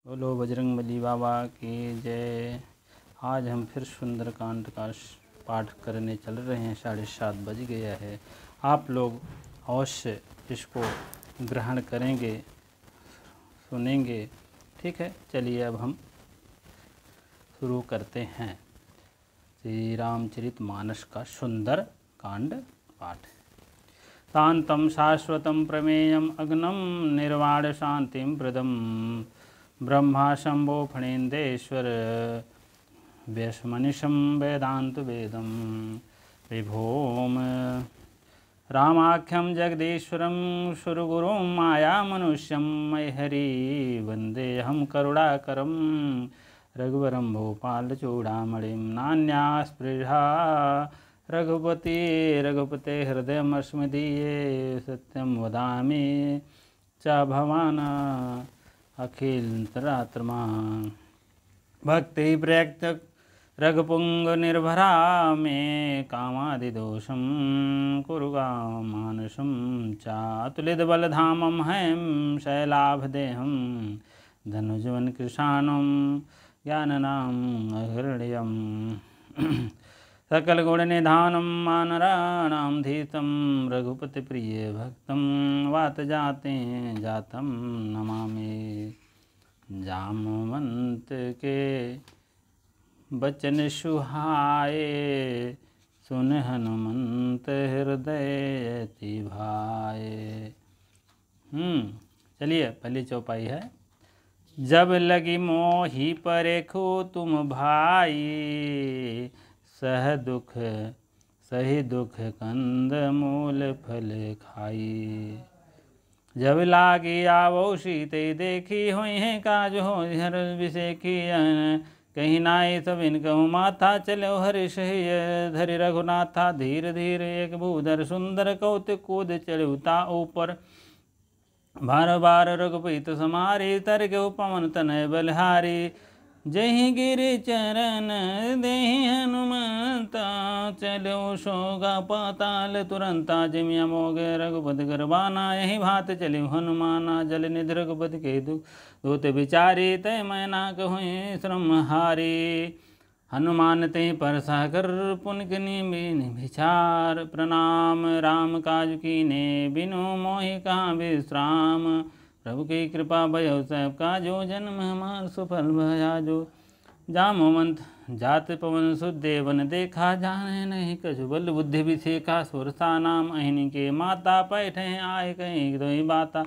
बोलो बजरंगबली बाबा की जय। आज हम फिर सुंदरकांड का पाठ करने चल रहे हैं। 7:30 बज गया है। आप लोग अवश्य इसको ग्रहण करेंगे, सुनेंगे। ठीक है, चलिए अब हम शुरू करते हैं श्री रामचरितमानस का सुंदर कांड पाठ। शांतं शाश्वतं प्रमेयम् अग्नं निर्वाण शांतिं प्रदं ब्रह्मा शंभो फणेन्देश्वर व्यसमनिशं वेदांत वेदं विभोम रामाख्यं जगदीश्वरं सुरगुरुं मायामनुष्यं मयहरि वन्देऽहं करुणाकरं रघुवरं भूपालचूडामणिं नान्या स्पृहा रघुपते हृदयमस्मदीये सत्यं वदामि च भवान् अखिलतरात्मा भक्ति प्रयुक्त रघुपुंग निर्भरा मे कामादिदोषं कुरु मानसं च अतुलित बलधामं हैं शैलाभदेहं धनुजवन कृशानं ज्ञाननाम अहृण्यं सकल गुण निधानम मानराणाम धीतम रघुपति प्रिय भक्तम वात जाते जातम नमामि। जामवंत के बचन सुहाए सुन हनुमंत हृदय अति भाए। चलिए, पहली चौपाई है। जब लगी मोही परेखो तुम भाई सही दुख कंद मूल फल खाई। जब लागी आवो सीते देखी हुई है काज हो हर विषेखी कहीं नाई सब इनकहु माथा चलो हरिष धरि रघुनाथा धीर धीर एक भूधर सुंदर कौतिक कूद चढ़ुता ऊपर बार बार रघुपीत समारी तर के पवन तनय बलहारी। जही गिरि चरण देहि हनुमंता चलो सोगा पाताल तुरंता जिमिया मोगे रघुपति गरबाना यही भात चले हनुमाना जल निधि रघुपति के दूत विचारी तय मैना कहुँ श्रम हारी। हनुमान ते पर सागर पुनकनि विचार प्रणाम राम काज कीने बिनु मोहि कहाँ विश्राम। प्रभु की कृपा भयो सब का जो जन्म हमार सुफल भया जो। जामवंत जात पवन सुदेवन देखा जाने नहीं कछु बल बुद्धि विषेखा सुरसा नाम अहिन के माता पैठे आए कहीं दो बाता।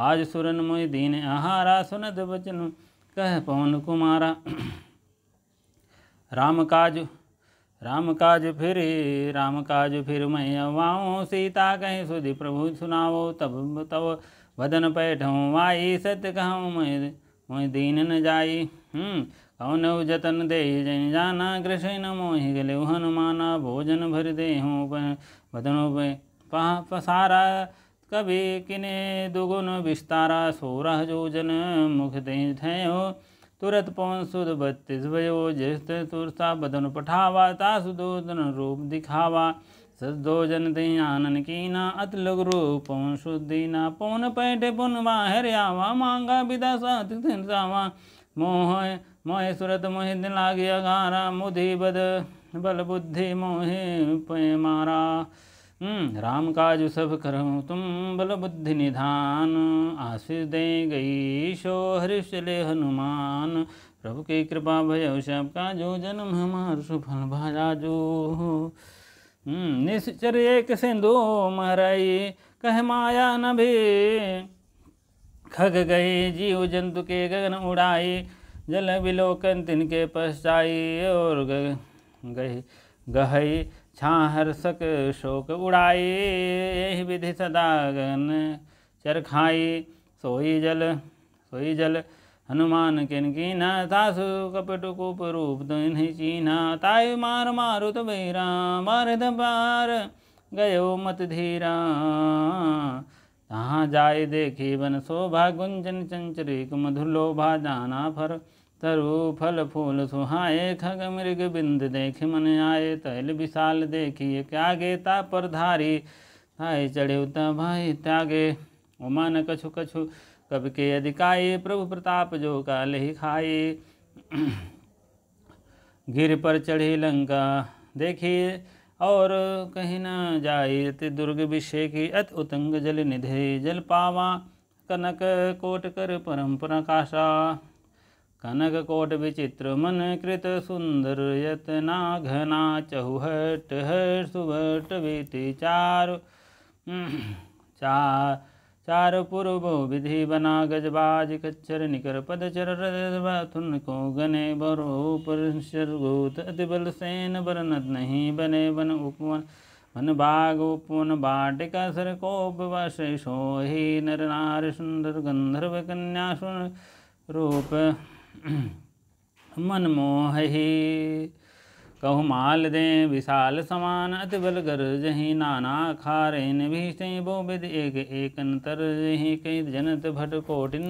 आज सुरन मोहि दीन आहारा सुनत वचन कह पवन कुमारा। राम काज फिर मैं अवाऊँ सीता कहीं सुधि प्रभु सुनावो तब तब वदन पैठूँ वाई सत्य कहूँ मैं दीन न जाई। कौन जतन दे जन जाना कृष्ण मोहि गले हनुमाना भोजन भर दे हूँ वदनों पसारा कभी किने दुगुन विस्तारा 16 जोजन मुख दे हो तुरत पवन सुद 32 भयो जिस तुरसा बदन पठावा तासु दोदन रूप दिखावा। सदोजन दे आनन कीना अत लघु रूप पवन सुदीना पवन पैठे पुन बाहर आवा मांगा विदा साथ सावा। मोह सुरत मोहि दिल लागे अगारा मुधि बल बुद्धि मोहि पे मारा। राम काज सब करहु तुम बल बुद्धि निधान आशीष दे गई सो हरिष चले हनुमान। प्रभु की कृपा भयो सब का जो जन्म हमार सुफल भाजा जो। निश्चर एक सिंधु महराई कह माया न भी खग गई जीव जंतु के गगन उड़ाई। जल विलोकन तिनके पश्चाई और गहई छाहर्षक शोक उड़ाई। यही विधि सदा गगन चरखाई सोई जल हनुमान किन कीना तासु कपट कूप रूप इन्हीं चीना। ताय मार मारुत बैरा बारद पार गयो मत धीरा। तहाँ जाय देखी वन शोभा गुंजन चंचरिक मधुर लोभा जाना फर तरु फल फूल सुहाए खग मृग बिंद देख मन आए। तैल विशाल देखिए क्या गेता पर धारी आए चढ़े उता भाई त्यागे। उमा न कछु कछु कवि के अधिकाई, प्रभु प्रताप जो काल ही खाए। गिर पर चढ़ी लंका देखिए और कहीं न जाए, अति दुर्ग विषेकी अति उतंग जल निधे। जल पावा कनक कोट कर परम प्रकाशा, कनक कोट विचित्र मन कृत सुंदर यतना घना। चहुहट हर सुभट बेति चार पूर्व विधि बना। गजबाज कच्छर निकर पदचर थुन को गने बरो पर शरगोत। अति बल सेन बरनत नहीं बने बन उपवन। मन बाग उपवन बाटिका सर कोप वशो ही। नर नार सुंदर गंधर्व कन्या सुन रूप मन मोह ही। कहु माल दे विशाल समान, अति बल गर जही नाना खारेन भीषे। बो विद एक एक अंतर जही, कई जनत भट कोटिन।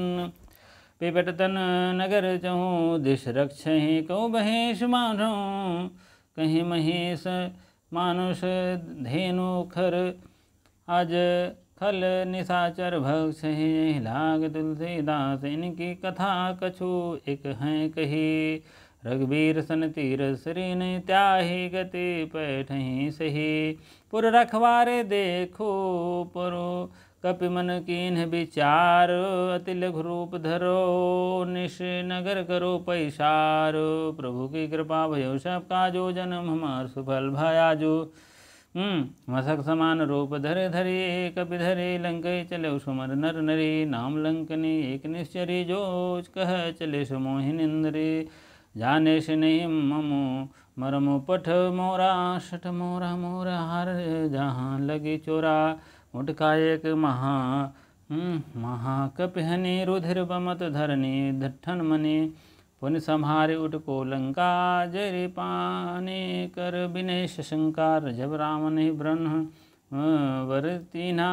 पिपट तन नगर चहु दिश रक्षहि। कहु महेश मानो कहीं महेश मानुष धेनु खर। आज खल निशाचर भक्षहि। लाग तुलसीदास इनकी कथा कछु एक हैं कही। रघुवीर सन तीर सरीन त्याही, गति पैठही सही। पुर रखवारे देखो परो, कपि मन कीन्ह विचार। अति लघु रूप धरो, निश नगर करो पैसार। प्रभु की कृपा भयो सब काजो, जन्म हमार सुफल भयाजो। मसक समान रूप धरे धरी, कपि धरे लंकै चले सुमर नर नरी। नाम लंकनी एक निश्चरी, जो कह चले सुमोहिन इंद्री। जाने से नहीं ममो मरमो पठ मोरा। शठ मोरा मोरा हर जहाँ लगी चोरा। उठका एक महाकपिहनी, रुधिर बमत धरनी धट्ठन मनी। पुन संहारे उठ को लंका, जरी पानी कर बिने शंकार। जब राम ने ब्रह्म वर तीना,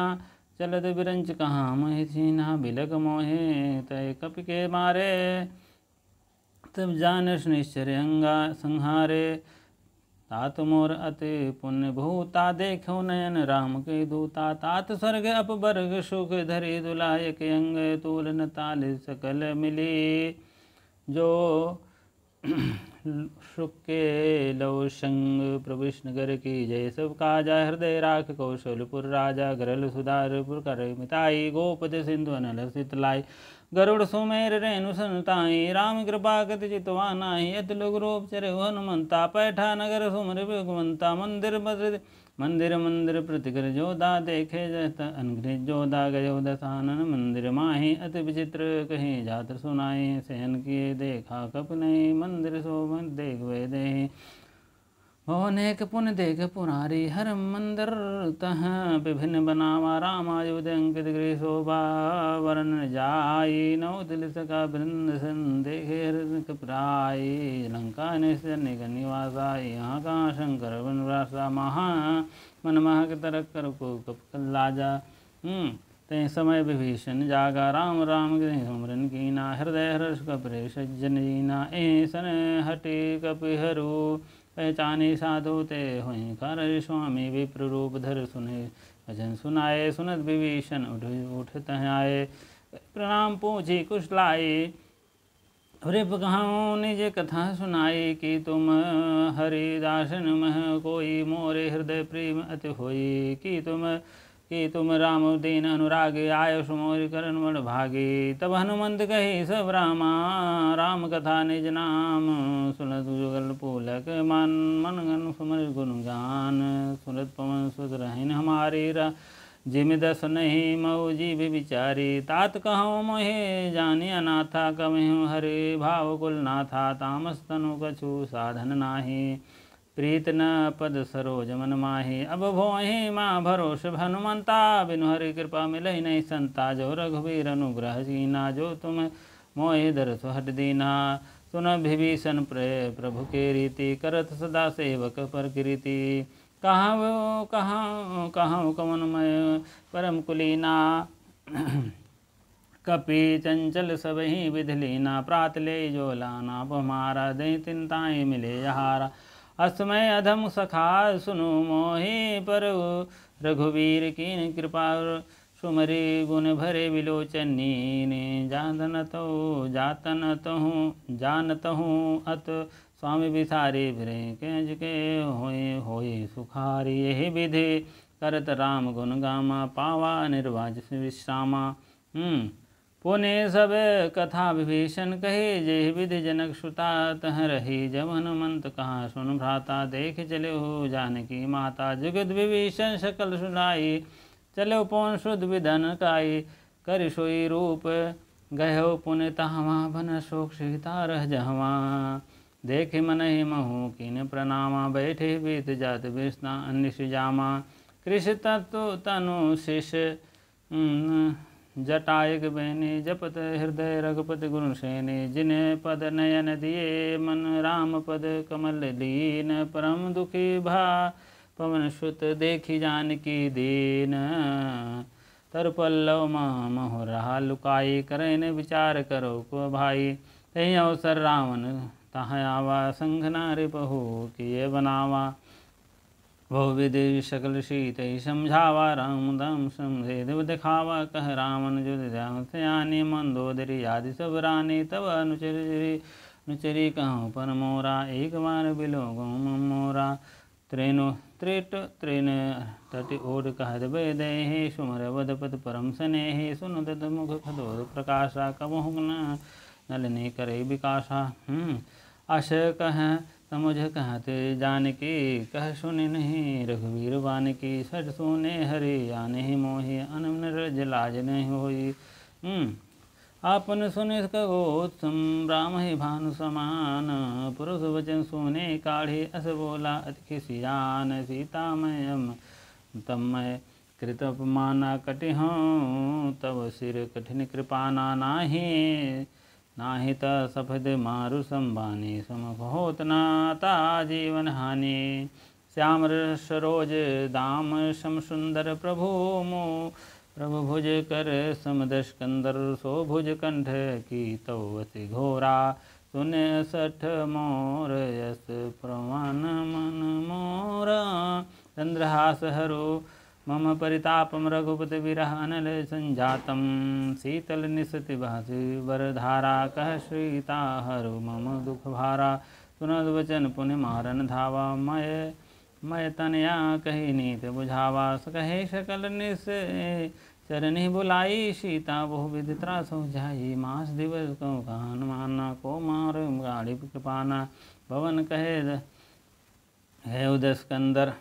चलत बिरंच कहाँ महि सीना। बिलग मोहे तय कपि के मारे, तब जानस निश्चर अंगा संहारे। तात मोर अति पुण्य भूता, देखो नयन राम के दूता। तात स्वर्ग अपवर्ग सुख धरि, दुलायक अंग तूलन ताल सकल मिली। जो सुख के लव संग प्रविष्ण नगर की जय। सब काजा हृदय राख कौशलपुर राजा। गरल सुधारपुर कर मिताई, गोपद सिंधु अनल सितलाई। गरुड़ सुमेर रेणु सनताई, राम कृपा कति चितवा नाही। अति लघु रूप चरे हनुमंता, पैठा नगर सुमर भगवंता। मंदिर मंदिर प्रतिकर जोधा, देखे जत अनगृह जोधा। गयो दसानन मंदिर माही, अति विचित्र कहीं जात सुनाई। सहन किए देखा कप नहीं, मंदिर शोभन देख वे दे। अनेक पुण्य देख पुरारी, हर मंदिर तह विभिन्न बनावा। राम अयोध्या अंकित गृह शोभा, वर्ण जाई। नौ दिल सका वृंद सन, देखे हृदय कपराई। लंका निश्चर निवासा, यहाँ कहाँ शंकर वनवासा। महा मन महक तरक कर को कप लाजा। ते समय विभीषण जागा, राम राम गृह सुमरन कीना। हृदय हर्ष कपरे सज्जन जीना, सन हटे कपिहरू। पहचाने साधु ते हुई कर, स्वामी विप्र रूप धर सुने। भजन सुनाए सुनत विभीषण, उठत आए। प्रणाम पूछी कुशलाए, रिप कहाँ निज कथा सुनाई। कि तुम हरिदासन मह कोई, मोरे हृदय प्रेम अति होई। कि तुम राम दीन अनुराग, आय सुमोर करण मन भागे। तब हनुमंत कही सब रामा, राम कथा निज नाम। सुनत जुगल पुलक मन, मन गन सुमर गुण गान। सुनत पवन सुत रहन हमारे, जिम दस नहीं मऊ जीव विचारी। तात कहूँ मोहे जानी अनाथा, कमहु हरे भाव कुल नाथा। तामस तनु कछु साधन नाही, प्रीत न पद सरोज मन माही। अब भोहि माँ भरोस हनुमंता, बिनु हरि कृपा मिलहि नहीं संता। जो रघुवीर अनुग्रह कीना, जो तुम मोहि दरस हट दीना। सुन विभीषण प्रभु के रीति, करत सदा सेवक पर कीर्ति। कहाँ कवनमय परम कुलीना, कपि चंचल सबहि विधलीना। प्रात ले जो लाना हमारा, दे तिनताई मिले यहारा। अस्मय अधम सखा सुनु मोहि, पर रघुवीर कीन कृपा सुमरी गुण भरे विलोचनी ने जानत हूँ अत स्वामी बिसारे फिरे केंज के होए होए सुखारी यही विधि करत राम गुण गामा पावा निर्वाज विश्रामा। पुण्य सब कथा विभीषण कहे जय विधि जनक श्रुता तह रही जब हनुमंत कहा सुन भ्राता देख चले हो जानकी माता जुगत विभीषण सकल सुनाई चलो पौन शुद्ध विधन काई कर सोई रूप गयो पुण्य तहवा बन शोक सीता रह जहवा देख मन ही महु किन प्रणामा बैठे बीत जात विष्णा निश जामा कृष तत्व तनु शिष जटायक बहने जपत हृदय रघुपति गुरु सेने जिन्हें पद नयन दिए मन राम पद कमल लीन परम दुखी भा पवन सुत देखी जानकी दीन तर पल्लव मोह रहा लुकाई करें विचार करो को भाई तही अवसर रावण तह आवा संघ नारि बहु किए बनावा बहु विधि सकल शीत समझावा राम दाम समझे दिखावा कह रावण जुद्यानी मंदोदरी आदि सब रानी तब अनुचरी कहूँ पर मोरा एक बार बिलो गो मोरा त्रेनो त्रिट त्रिन तट ओढ़ कहत दे सुमर वधपत परम स्नेह सुन दत मुख खदोद प्रकाशा कबहु न नलने करे विकासा। अश कह समुझ कहते जानकी कह सुने नहीं रघुवीर बानकी सठ सुने हरे आने ही मोहि अनम रज लाज नहीं होई। आपन सुने कगोत्सम राम ही भानु समान पुरुष वचन सुने काढ़े अस बोला अति खिसियान सीतामयम तब मैं कृत अपमाना कटि हूँ तब सिर कठिन कृपाना नाही त सफद मारु संबानी समख होत नाता जीवन हानि श्याम सरोज दाम सम सुंदर प्रभु भुज कर समदश कंदर सो भुज कंठ की तवति घोरा सुने सठ मोर यस प्रमाण मन मोरा चंद्रहास हरो मम परितापम रघुपति विरह अनल संजातम शीतल निसति भासि वरधारा कह श्रीता हरु मम दुख भारा सुनद वचन पुण्य मारन धावा मय तनया कही नीत बुझावा कहे सकल निस चरणी बुलाई सीता बहु विधि त्रास हो जाई मास दिवस को कहन माना को मार गाड़ी कृपाना भवन कहे है उदस्कंदर।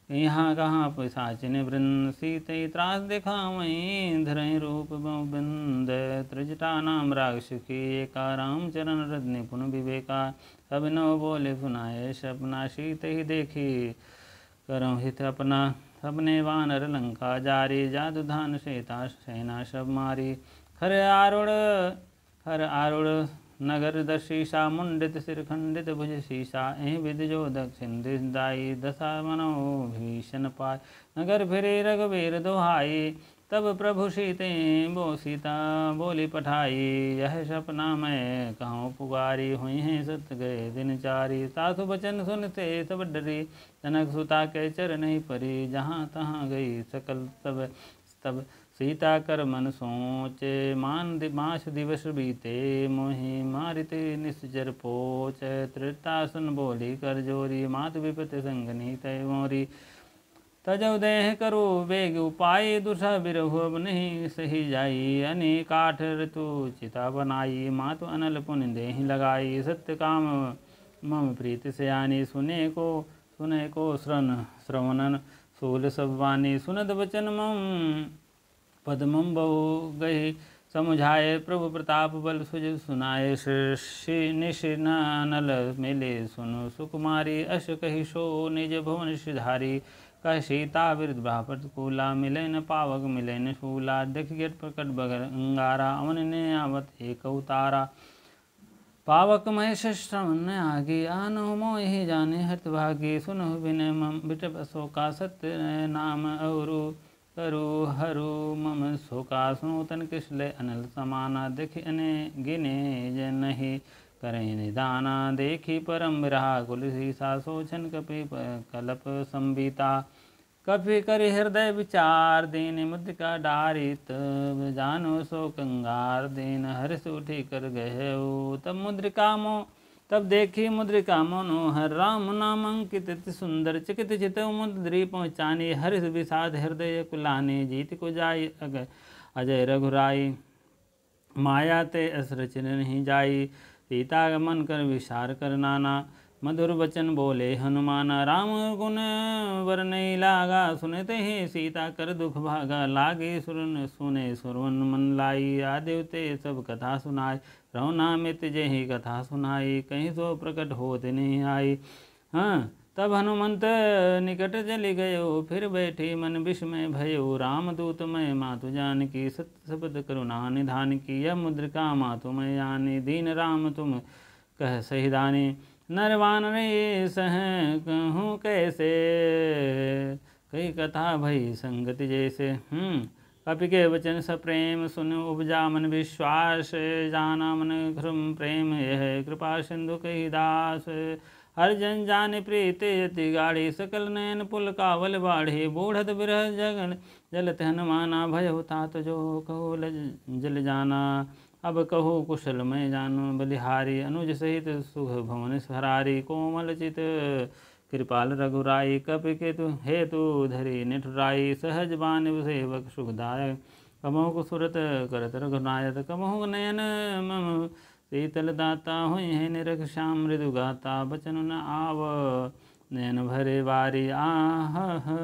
यहाँ कहाँ पिशाचिन वृंद सीते त्रास देखा वहीं धरई रूप बिंद त्रिजटा नाम राक्षसी एका रामचरण रद निपुण विवेका सब नव बोले सुनाए सपना सीते ही देखी करो हित अपना सबने वानर लंका जारी जादू धान सेता सेना सब मारी खर आरुड़ नगर दशीषा मुंडित सिर खंडित भुज शीशा एहि विधि जो दक्षिण दिश दाई दशा मनो भीषण पाय नगर फिरे रघुवीर दोहाई तब प्रभु सीते बो सीता बोली पठाई यह सपना मैं कहूँ पुकारी हुई हैं सत गए दिन चारी सासु बचन सुनते सब डरी जनक सुता के चरण ही परी जहाँ तहाँ गई सकल तब सीता कर मन सोचे मास दिवस बीते मोहि मारिते निश्चर पोच त्रितासन बोली कर जोरी मात विपत संगनी तय मोरी तजव देह करो वेग उपाय दुर्सा बिरहु नहीं सही जाई अनेक काठ ऋतु चिता बनाई मातु अनल पुण्य देहि लगाई सत्य काम मम प्रीति सयानी सुने को श्रवणन सूल सब वाणी सुनद वचन मम पद्मम बहु गई समुझाए प्रभु प्रताप बल सुज सुनाए निशिनल मिले सुनु सुकुमारी अश कही सो निज भुवन सिधारी कह सीता विरुद्ध ब्राह्मण कूला मिले न पावक मिले न शूला देख गेट प्रकट बगर अंगारा अवन ने आवत एक उतारा पावक महेश श्रवण आगे आनो मोहि जाने हत भागी सुनो विनय मम बिटप अशोका सत्य नाम औरु करु हरु मम शोका सुनूतन किसले अनल समाना देखि अने गिने जनहि करें निदाना देखी परम विरहा कुल सीसा सोचन कपि कलप संबीता कपि करि हृदय विचार, दीन मुद्रिका डारी तब जानो सो कंगार, दीन हर्ष उठी कर गयो तब मुद्रिका मो तब देखी मुद्रिका मनोहर, राम नाम अंकित अति सुंदर, चिकित चित मुद्री पहुँचानी, हर्ष विषाद हृदय कुलानी, जीत को जाई अजय रघुराई, माया ते असर चिर नहीं जाई, सीता गमन कर विचार कर नाना, मधुर वचन बोले हनुमाना, राम गुण वर नहीं लागा, सुनते ही सीता कर दुख भागा, लागे सुरन सुने सुरवन मन लाई, आदेवते सब कथा सुनाई, रौना मित जही कथा सुनाई, कहीं सो प्रकट होते नहीं आई। हाँ, तब हनुमंत निकट चली गयो, फिर बैठी मन विस्मय भयो, रामदूत मैं मातु जानकी, सत्य शब्द करुणा निधान की, यह मुद्रिका मातु मैं जानी, दीन राम तुम कह सही दानी, नरवान रे सह कहूँ कैसे, कई कथा भई संगति जैसे। कपि के वचन सप्रेम सुन उपजा मन विश्वास, जाना मन क्रम प्रेम यह कृपा सिंधु कही दास, हर जन जान प्रीत यति गाढ़ी, सकल नयन पुल कावल बाढ़ी, बूढ़त बिरह जगन जलत हनुमाना, भय होता तो जो कहो जल जाना, अब कहो कुशल मैं जानो बलिहारी, अनुज सहित सुख भवन हरारी, कोमल चित कृपाल रघुराई, कपि केतु हेतु धरी निठुराई, सहज बान सेवक सुखदायक, कमहु कुसुरत करत रघुनायक, कमहु नयन मम शीतल दाता, हुई है निरख श्याम मृदु गाता, बचन न आव नयन भरे बारी, आह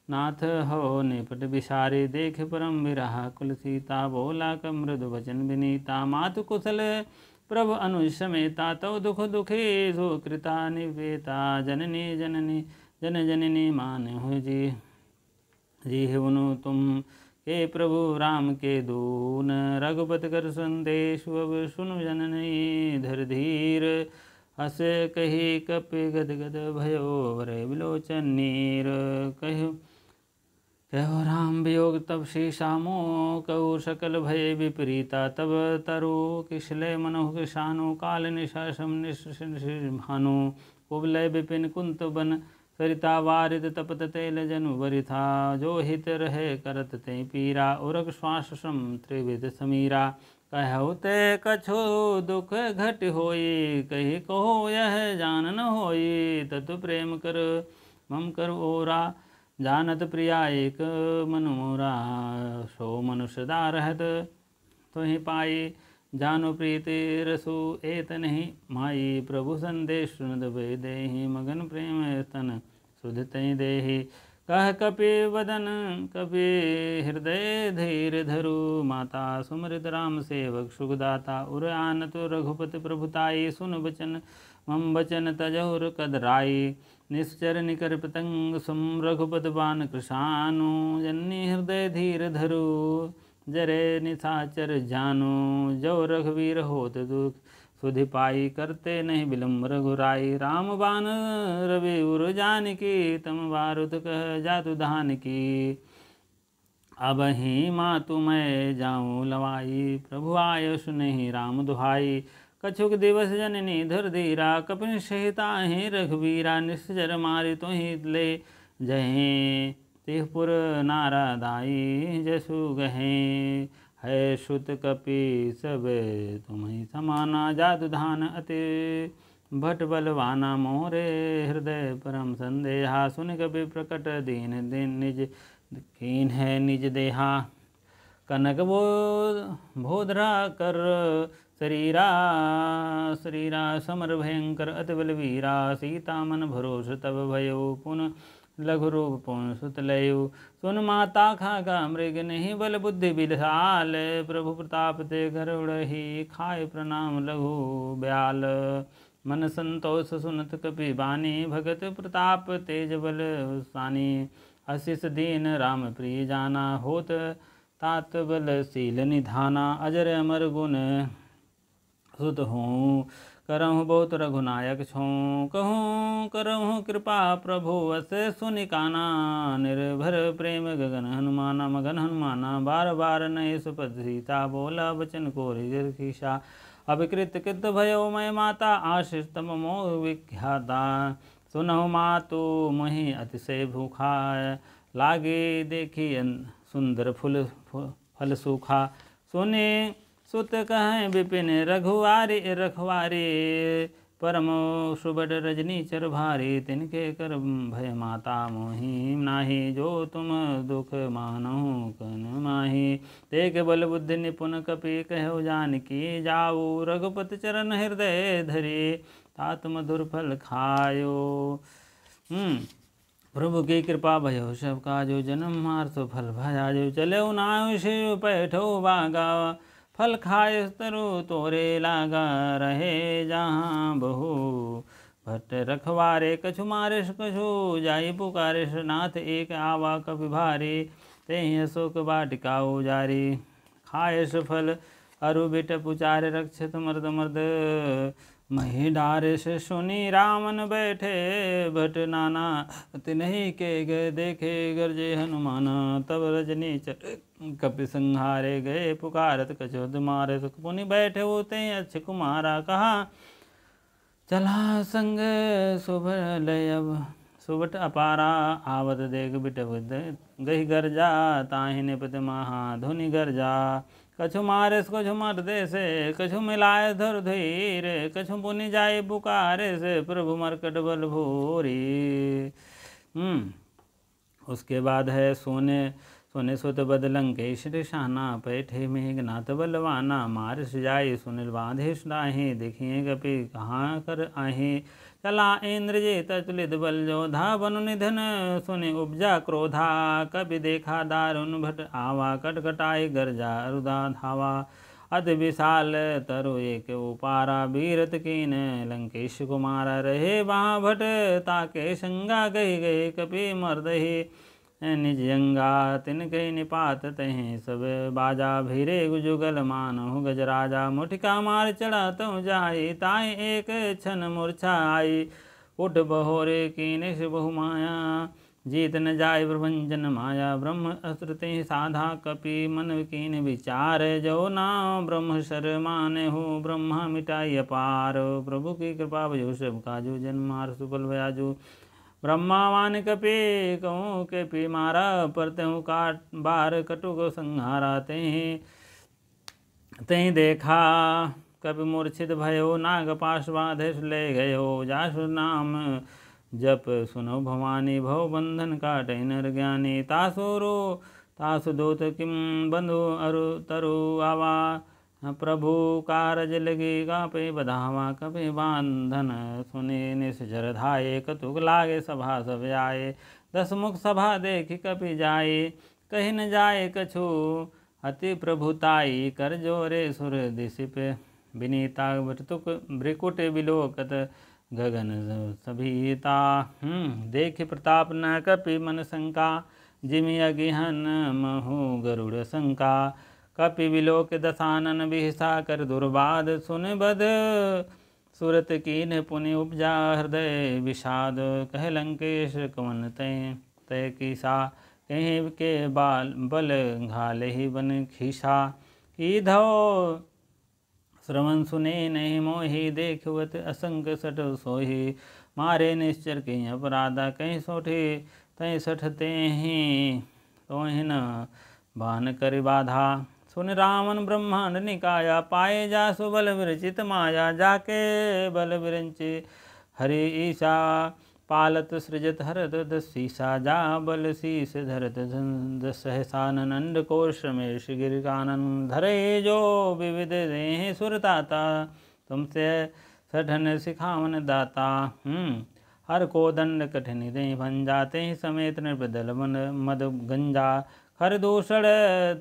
नाथ हो निपट बिसारी, देख परम विरहा कुल सीता, बोला क मृदु वचन विनीता, मातु कुशल प्रभु अनुज समेता, तव दुख दुखे सो कृता निवेता, जननी जननी जन जननी मान हो जी हुनु तुम के प्रभु राम के दून, रघुपति कर संदेश अब सुनु जननी धर धीर, हस कही कपि गद गद भयो वरे विलोचन नीर, कहो राम वियोग तब शीशामो, कहु सकल भय विपरीता, तब तरु किशले मनो किशानु, काल निशासम निशानु, कुबलय विपिन कुंत बन, सरिता वारिद तपत तेल जनु वरिथा, जो हित रहे करत ते पीरा, उरग श्वास सम त्रिविध समीरा, कहु ते कछु दुख घट होई, कही कहो यह जान न होई, ततु प्रेम कर मम कर ओरा, जानत प्रिया एक मन मोरा, सो मनुष्य दा रहत तो ही पाई, जानो प्रीति रसु एत नहीं माई, प्रभु संदेश सुनद देहि, मगन प्रेम तन सुध तई देहि, कह कपि वदन कपि हृदय धीर धरु, माता सुमृत राम सेवक सुखदाता, उर आनत रघुपति प्रभुताई, सुन बचन मम बचन तजहुर कदराई, निश्चर निकर पतंग सुम रघुपत बान कृशानु, जननी हृदय धीर धरु, जरे निशाचर जानु, जो रघुवीर होत दुख सुधि पाई, करते नहीं विलम्ब रघुराई, राम बान रवि उर जानकी, तम बारुत कह जातु धान की, अब ही मातु मैं जाऊँ लवाई, प्रभु आय सुनहि राम दुहाई, कछुक दिवस जननी धर धीरा, कपिन सहिता ही रघुवीरा, निश्चर मारि तुहि ले जहीं, तिहपुर नारादाई जसु गहें, है श्रुत कपि सब तुम्हें समाना, जादु धान अति भट बलवाना, मोरे हृदय परम संदेहा, सुन कपि प्रकट दीन दिन निज कीन है निज देहा, कनक बोधरा कर शरीरा शरीरा, समर भयंकर अति बलवीरा, सीता मन भरोस तब भयो, पुन लघु रूप पुन सुत लयु, सुन माता खागा मृग नहीं बल बुद्धि विशाल, प्रभु प्रताप ते गरुड़हि, खाए प्रणाम लघु ब्याल, मन संतोष सुनत कपि बानी, भगत प्रताप तेज बल सानी, आशीष दीन राम प्रिय जाना, होत तात बल शील निधाना, अजर अमर गुण सुत हूँ, करहूँ बहुत रघुनायक छूँ, कहूँ करहूँ कृपा प्रभु अस सुनिकाना, निर्भर प्रेम गगन हनुमाना, मगन हनुमाना, बार बार नये सुपद सीता, बोला वचन को रीषा, अभिकृत कृत भयो मैं माता, आशीष तम मोह विख्याता, सुनहु मातु मोहि अतिशय भूखा, लागे देखी सुंदर फल सूखा। सुने सुत कहें विपिन रघुवारे रखवारे, परम सुबड रजनी चर भारी, तिनके कर भय माता मोही नाही, जो तुम दुख मानहु कन माही। तेक बल बुद्धि निपुण कपि कहो जानकी, जाऊ रघुपति चरण हृदय धरे, तात मधुर फल खायो। प्रभु की कृपा भयो सब काजो, जन्म मार्थ फल भयाजो, चले नाय शिव पैठो बागा, फल खाए तरु तोरे लागा, रहे जहाँ बहु भट्ट रखवारे, कछु मारिस कछु जाई पुकारिस, नाथ एक आवा कपि भारी, तेहि अशोक वाटिका उजारी। खायस फल अरु बिट पुचारे, रक्षित मर्द मर्द मही डारिस, सुनी रामन बैठे भट नाना, तिन्हि के देखे गरजे हनुमान, तब रजनी कपि संहारे, गए पुकारत कछुद मारे, सुख पुनि बैठे होते अच्छ कुमारा, कहा चला संग सुबट अपारा, आवत देख बिट गही गर्जा, ताहि निपत महा धुनि गर्जा, कछु मारे कछु मर्दे से, कछु मिलाए धर धीर, कछु पुनि जाए पुकारे से, प्रभु मरकट बल भूरी। उसके बाद है सोने सुत बद लंकेश शाना, पैठे मेघनाथ बलवाना, मारिस जाए सुनील बांधेश डाहे, देखिए कपि कहाँ कर आहे, चला इंद्रजित अतुलित बल जोधा, बनु निधन सुने उपजा क्रोधा, कपि देखा दारुण भट आवा, कटकटाई गर्जा रुदा धावा, अति विशाल तरु एक उपारा, बीरत कीन लंकेश कुमारा, रहे वहाँ भट ताके संगा, गही गही कपि मर्दही निज अंगा, तिनके निपात तहें सब बाजा, भीरे गुजुगल मानहु गजराजा, मुठिका मार चढ़ा तहु जाई, ताई एक क्षण मूर्छा आई, उठ बहोरे कीने से बहु माया, जीत न जाय प्रभंजन माया, ब्रह्म अस्त्र ते साधा कपि, मन कीन विचार, जो नाम ब्रह्म शर माने हो, ब्रह्मा मिटाई अपार, प्रभु की कृपा भयो सब काजू, जन्मार सुफल भयाजू, ब्रह्मावान कपि कहूँ के पी मारा, परतहु काट बार कटुक संहारा, तेहि देखा कपि मूर्छित भयो, नाग पाश बाधेश ले गयो, जासु नाम जप सुनो भवानी, भव बंधन काटै नर ज्ञानी, तासु दूत किम बंधु अरु तरु आवा, प्रभु कारज लगी कापे बधावा, कपि बांधन सुने निश्चर धाये, कतुक लागे सभा सब आए, 10 मुख सभा देखि कपि जाए, कही न जाए कछु अति प्रभुताई, कर जोरे सुर दिशिप विनीता, ब्रिकुट बिलोकत गगन सभीता, देख प्रताप न कपि मन शंका, जिमि अगिहन महु गरुड़ शंका, कपि विलोक दशानन बिहसा, कर दुर्बाद सुन बद सुरत कीन, पुनि उपजा हृदय विषाद, कह लंकेश कवन तय कीसा, कहीं के बल घाले ही बन खीसा, ईधो श्रवण सुने नहीं मोहि, देखवत असंक सठ सोहि, मारे निश्चर के अपराधा, कहीं सोठे तय सठते ही तोहि न बान कर बाधा, सुन रावण ब्रह्मांड निकाया, पाए जा सुबल विरचित माया, जाके बल विरंचे हरि ईशा, पालत सृजत हरत दशीसा, जा बल शीस धरत सहसानंद कोश में शिगिर कानन, धरे जो विविध देह सुरताता, तुमसे सठन सिखावन दाता, हर को दंड कठिन दे भंजा, ते समेत निर्बदल मद गंजा, हर दूषण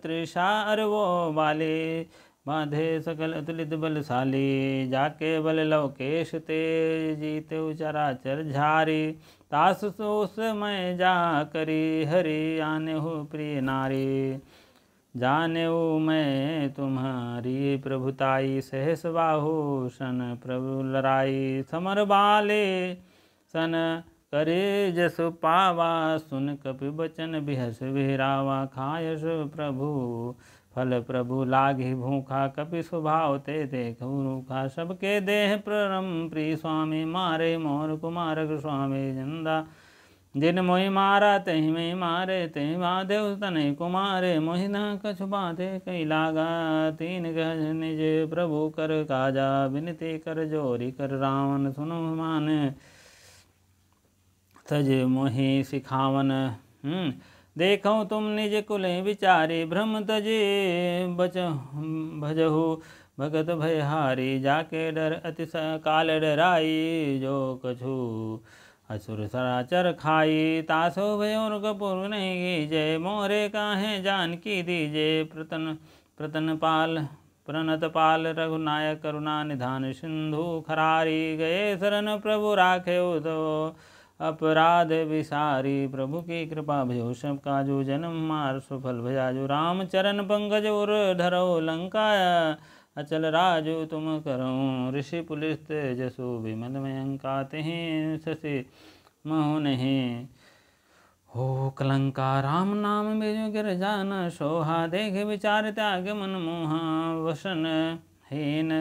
त्रिषा अरवो वाले, बांधे सकल अतुलित बलशाली, जाके बल लवकेश ते जीते चराचर झारी, तास सोस मैं जा करी, हरि आने हो प्रिय नारी, जाने हो मैं तुम्हारी प्रभुताई, सहस बाहु सन प्रभु लड़ाई, समर बाले सन करे जस पावा, सुन कपि बचन बिहस बिहरावा, खायस प्रभु फल प्रभु लागी भूखा, कपि स्वभाव ते देखु रूखा, सबके देह परम प्रिय स्वामी, मारे मोर कुमारक स्वामी, जिन मोहि मारा तहि में मारे, तहि महादेव तनय कुमारे। मोहि न कछु बाधे कई लागा, तीन गज निज प्रभु कर काजा। विनती कर जोरी कर रावण, सुनो मान तज मोहि सिखावन। देखो तुम निज कुल विचारे, भ्रम तजे भजहु भगत भयहारी। जाके डर अति काल डराई, जो कछु असुर सराचर खाई। तासो भयोर कपूर नहीं जय, मोरे काहे जानकी दीजे। प्रतन पाल प्रणत पाल, रघुनायक करुणा निधान। सिंधु खरारी गए शरण, प्रभु राखे तो अपराध विसारी। प्रभु की कृपा भयो सब काजू, जन्म मार सुफल भयाजू। राम चरण पंकज उर धरो, लंकाया अचल राजू तुम करो। ऋषि पुलिस जसु विमल मयंका, तिहि शशि महो नहीं हो कलंका। राम नाम बेजु गिर जान सोहा, देख विचार त्याग मन मोहा। वसन हीन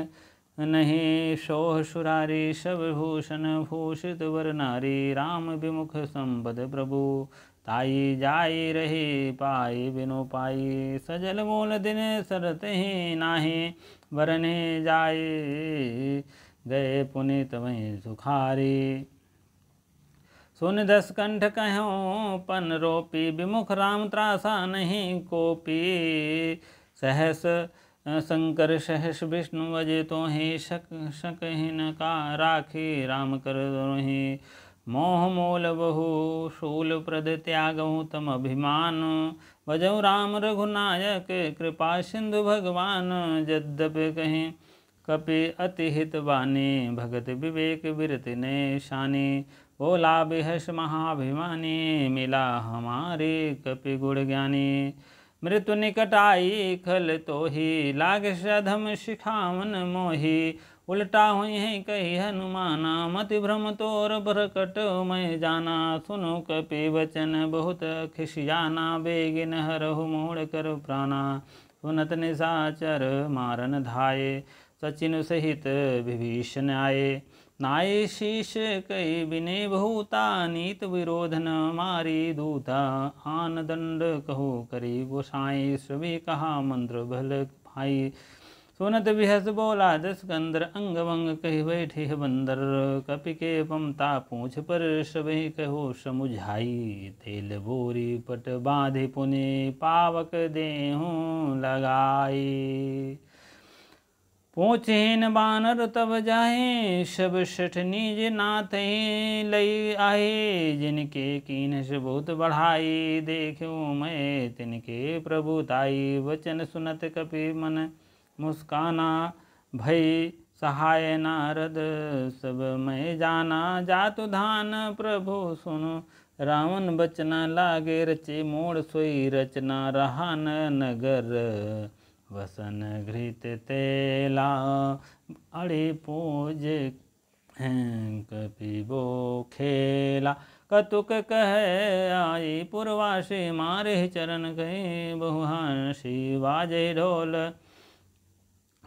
नहीं शोह सुरारी, सब भूषण भूषित वर नारी। राम विमुख संपद प्रभु, ताई जाई रही पाई बिनु पाई। सजल मोल दिन सरत ही नाही, वरने जाई गए पुनीत वहीं सुखारी। सुन दस कंठ कहो पन रोपी, विमुख राम त्रासा नहीं कोपी। सहस शंकर सहस विष्णु वजे, तो ही शकहीन का राखी। राम कर दोहि मोह मोल बहु, शूल प्रद त्यागहु तम अभिमान। भजऊ राम रघुनायक, कृपा सिंधु भगवान। यद्यपि कहीं कपि अति हित बानी, भगत विवेक बिरति ने शानी। बोला बेहस महाभिमानी, मिला हमारे कपि गुण ज्ञानी। मृत्यु निकट आई खल तो ही, लाग सधम शिखावन मोही। उल्टा हुई है कही हनुमाना, मति भ्रम तोर प्रकट मैं जाना। सुनो कपि वचन बहुत खिसियाना, बेगिन हरहु मोड़ कर प्राणा। सुनत निशाचर मारन धाये, सचिन सहित विभीषण आए। नाय शीश कई बिने भूता, नीत विरोध न मारी दूता। आन दंड कहो करी गोसाई, सभी कहा मंत्र भल भाई। सुनत बिहस बोला दस कंदर, अंग भंग कही बैठे बंदर। कपि के पमता पूछ पर, सभी कहो समुझाई। तेल बोरी पट बांधे पुनि, पावक देहूं लगाई। पूछहीन बानर तब जाहे, सब सठ निज नाथ लई आए। जिनके कीनस बहुत बढ़ाई, देखूं मैं तिनके प्रभुताई। वचन सुनत कपि मन मुस्काना, भई सहाय नारद सब मैं जाना। जातु धान प्रभु सुनो, रावण बचना लागे रचे। मोड़ सोई रचना रहा नगर, वसन घृत तेला। अड़े पूज कपि बो खेला, कतुक कह आई पुरवासी। मारे चरण कहीं बहुहासी,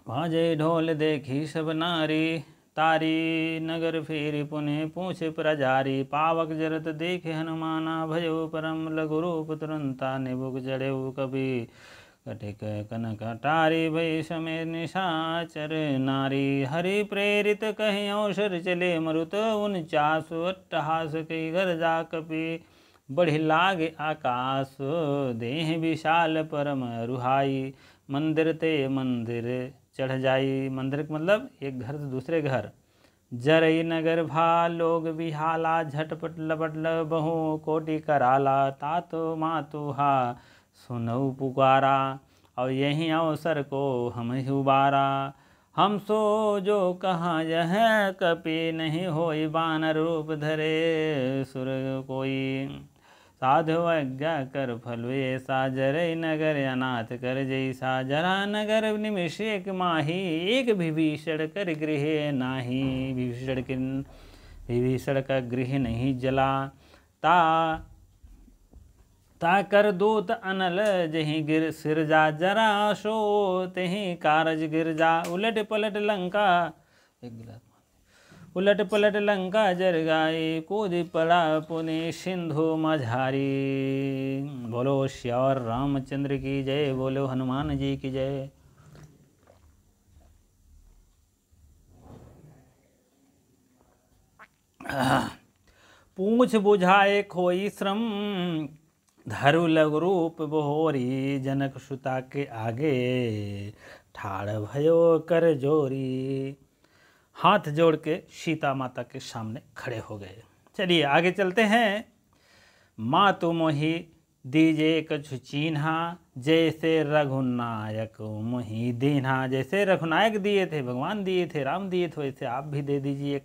बाजे ढोल देखी सब नारी। तारी नगर फेरी पुनः पूछ प्रजारी। पावक जरत देखे हनुमाना, भयो परम लघु रूप। तुरंता निबुक चढ़ेऊ कपि कटिक कनक अटारी। भई समेत निशाचर नारी, हरि प्रेरित कहीं अवसर चले। मरुत 49 अट्टहास, कई गर्जा कपि बढ़ी लागे आकाश। देह विशाल परम रुहाई, मंदिर ते मंदिर चढ़ जाई। मंदिर मतलब एक घर से दूसरे घर। जरई नगर भा लोग बिहाला, झटपट लपट बहु कोटि कराला। तातो मातु हा सुनऊ पुकारा, और यही अवसर को हम ही उबारा। हम सो जो कहाँ यह कपि नहीं होई, बानर रूप धरे सुर कोई। साधु आज्ञा कर फल ऐसा, जरई नगर अनाथ कर जैसा। जरा नगर निमिष एक माही, एक विभीषण कर गृह नाही। विभीषण का गृह नहीं जला। ता कर दूत अनल जहीं गिर सिरजा। जरा सो तहीं कारज गिरजा। उलट पलट लंका, एक गिलास उलट पलट लंका जर गाए, कूद पड़ा पुने सिंधु मझारी। बोलो श्यावर रामचंद्र की जय, बोलो हनुमान जी की जय। पूछ बुझाए खोई श्रम, धरु लघु रूप बहोरी। जनक सुता के आगे, ठाड़ भयो कर जोरी। हाथ जोड़ के सीता माता के सामने खड़े हो गए। चलिए आगे चलते हैं। माँ तो मोहि दीजे कछु चीन्हा, जैसे रघुनायक मोहि दीन्हा। जैसे रघुनायक दिए थे, भगवान दिए थे, राम दिए थे, वैसे आप भी दे दीजिए,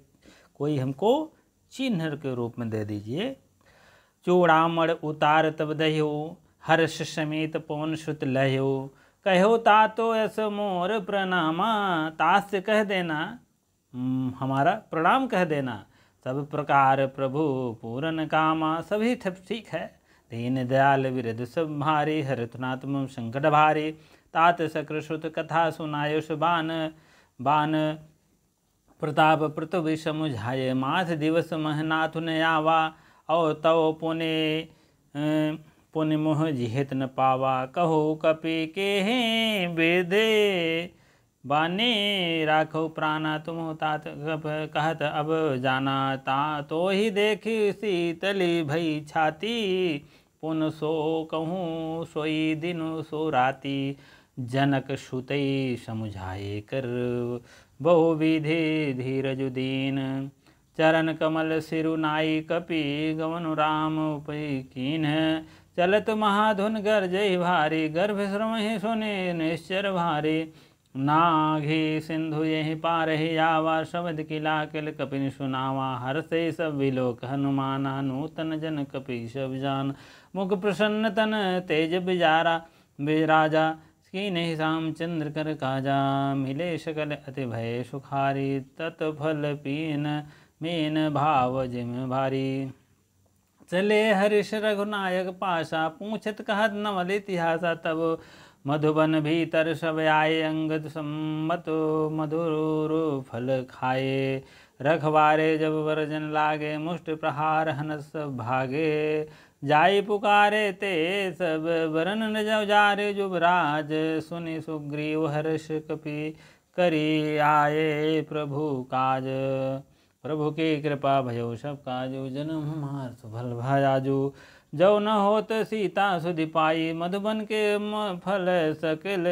कोई हमको चिन्ह के रूप में दे दीजिए। चूड़ामण उतार तब दह्यो, हर्ष समेत पवन सुत लह्यो। कहो तातो यस मोर प्रणामा, तास से कह देना हमारा प्रणाम कह देना। सब प्रकार प्रभु पूरन कामा, सभी ठीक है। दीन दयाल विरध सब भारी, हरतनाथ मम संकट भारी। तात सक्र सुत कथा सुनायुष, बान बान प्रताप पृथ्वी समुझाये। मास दिवस महनाथ न आवा, और तव पुण्य मोह जिहित न पावा। कहो कपि के हैं वेदे, बाने राखो प्राणा तुम तात। कहत अब जाना ता, तो ही देखी शीतली भई छाती। पुन सो कहूँ सोई दिन सो राती। जनक सुतई समुझाए कर, बहु विधि धीरज दीन। चरण कमल सिरुनाई कपि, गवन राम उपई कीन। चलत महाधुन गर्जय भारी, गर्भ श्रम सुने निश्चर भारी। नाघी सिंधु यही पार ही आवा, शब्द किला किल कपिन सुनावा। हर से सब विलोक हनुमाना, नूतन जन कपि सब जान। मुख प्रसन्न तन तेज बिजारा, बिराजा की नहीं रामचंद्र कर काजा। मिले सकल अति भय सुखारी, तत्फल पीन मीन भाव जिम भारी। चले हरिश रघुनायक पाशा, पूछत कहत नवल इतिहासा। तब मधुबन भीतर सब आए, अंगद सम्मत मधुर फल खाए। रखवारे जब वर्जन लागे, मुष्ट प्रहार हनस भागे। जाई पुकारे ते सब वरन न जारे, जुबराज सुनि सुग्रीव हर्ष कपि करी आए प्रभु काज। प्रभु की कृपा भयो सब काजू, जन्म हमार सुफल भयाजू। जो न होत सीता सुधि पाई, मधुबन के फल सकल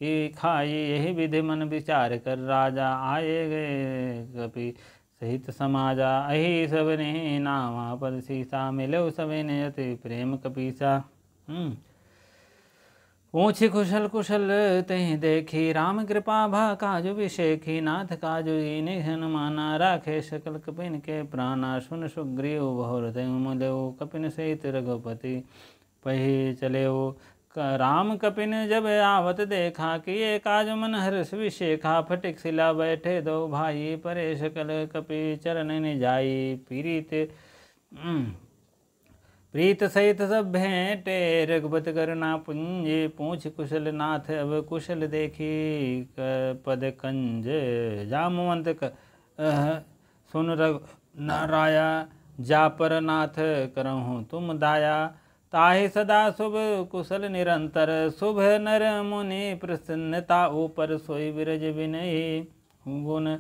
की खाई। यही विधि मन विचार कर राजा, आए गए कपि सहित समाजा। अहि सबने नामा पद सीसा, मिलो सबने अति प्रेम कपीसा। पूछी कुशल कुशल तहि देखी, राम कृपा भा काजु विषेखी। नाथ काजु ईने हनुमाना, राखे सकल कपिन के प्राणा। सुन सुग्रीव बहु हृदय उमदेव, कपिन सहित रघुपति पही चलेव। राम कपिन जब आवत देखा, किए काज मन हर्ष विशेखा। फटिक शिला बैठे दो भाई, परे सकल कपि चरण ने जाई। प्रीत सहित सब भेंटे, रघुपत करुणा पुंजे। पूछ कुशल नाथ अब कुशल देखी, पद कंज जामवंत सुन रघु नाराया। जा पर नाथ करहूँ तुम दाया, ताहि सदा शुभ कुशल निरंतर। शुभ नर मुनि प्रसन्नता, ऊपर सोई विरज विनयी। गुण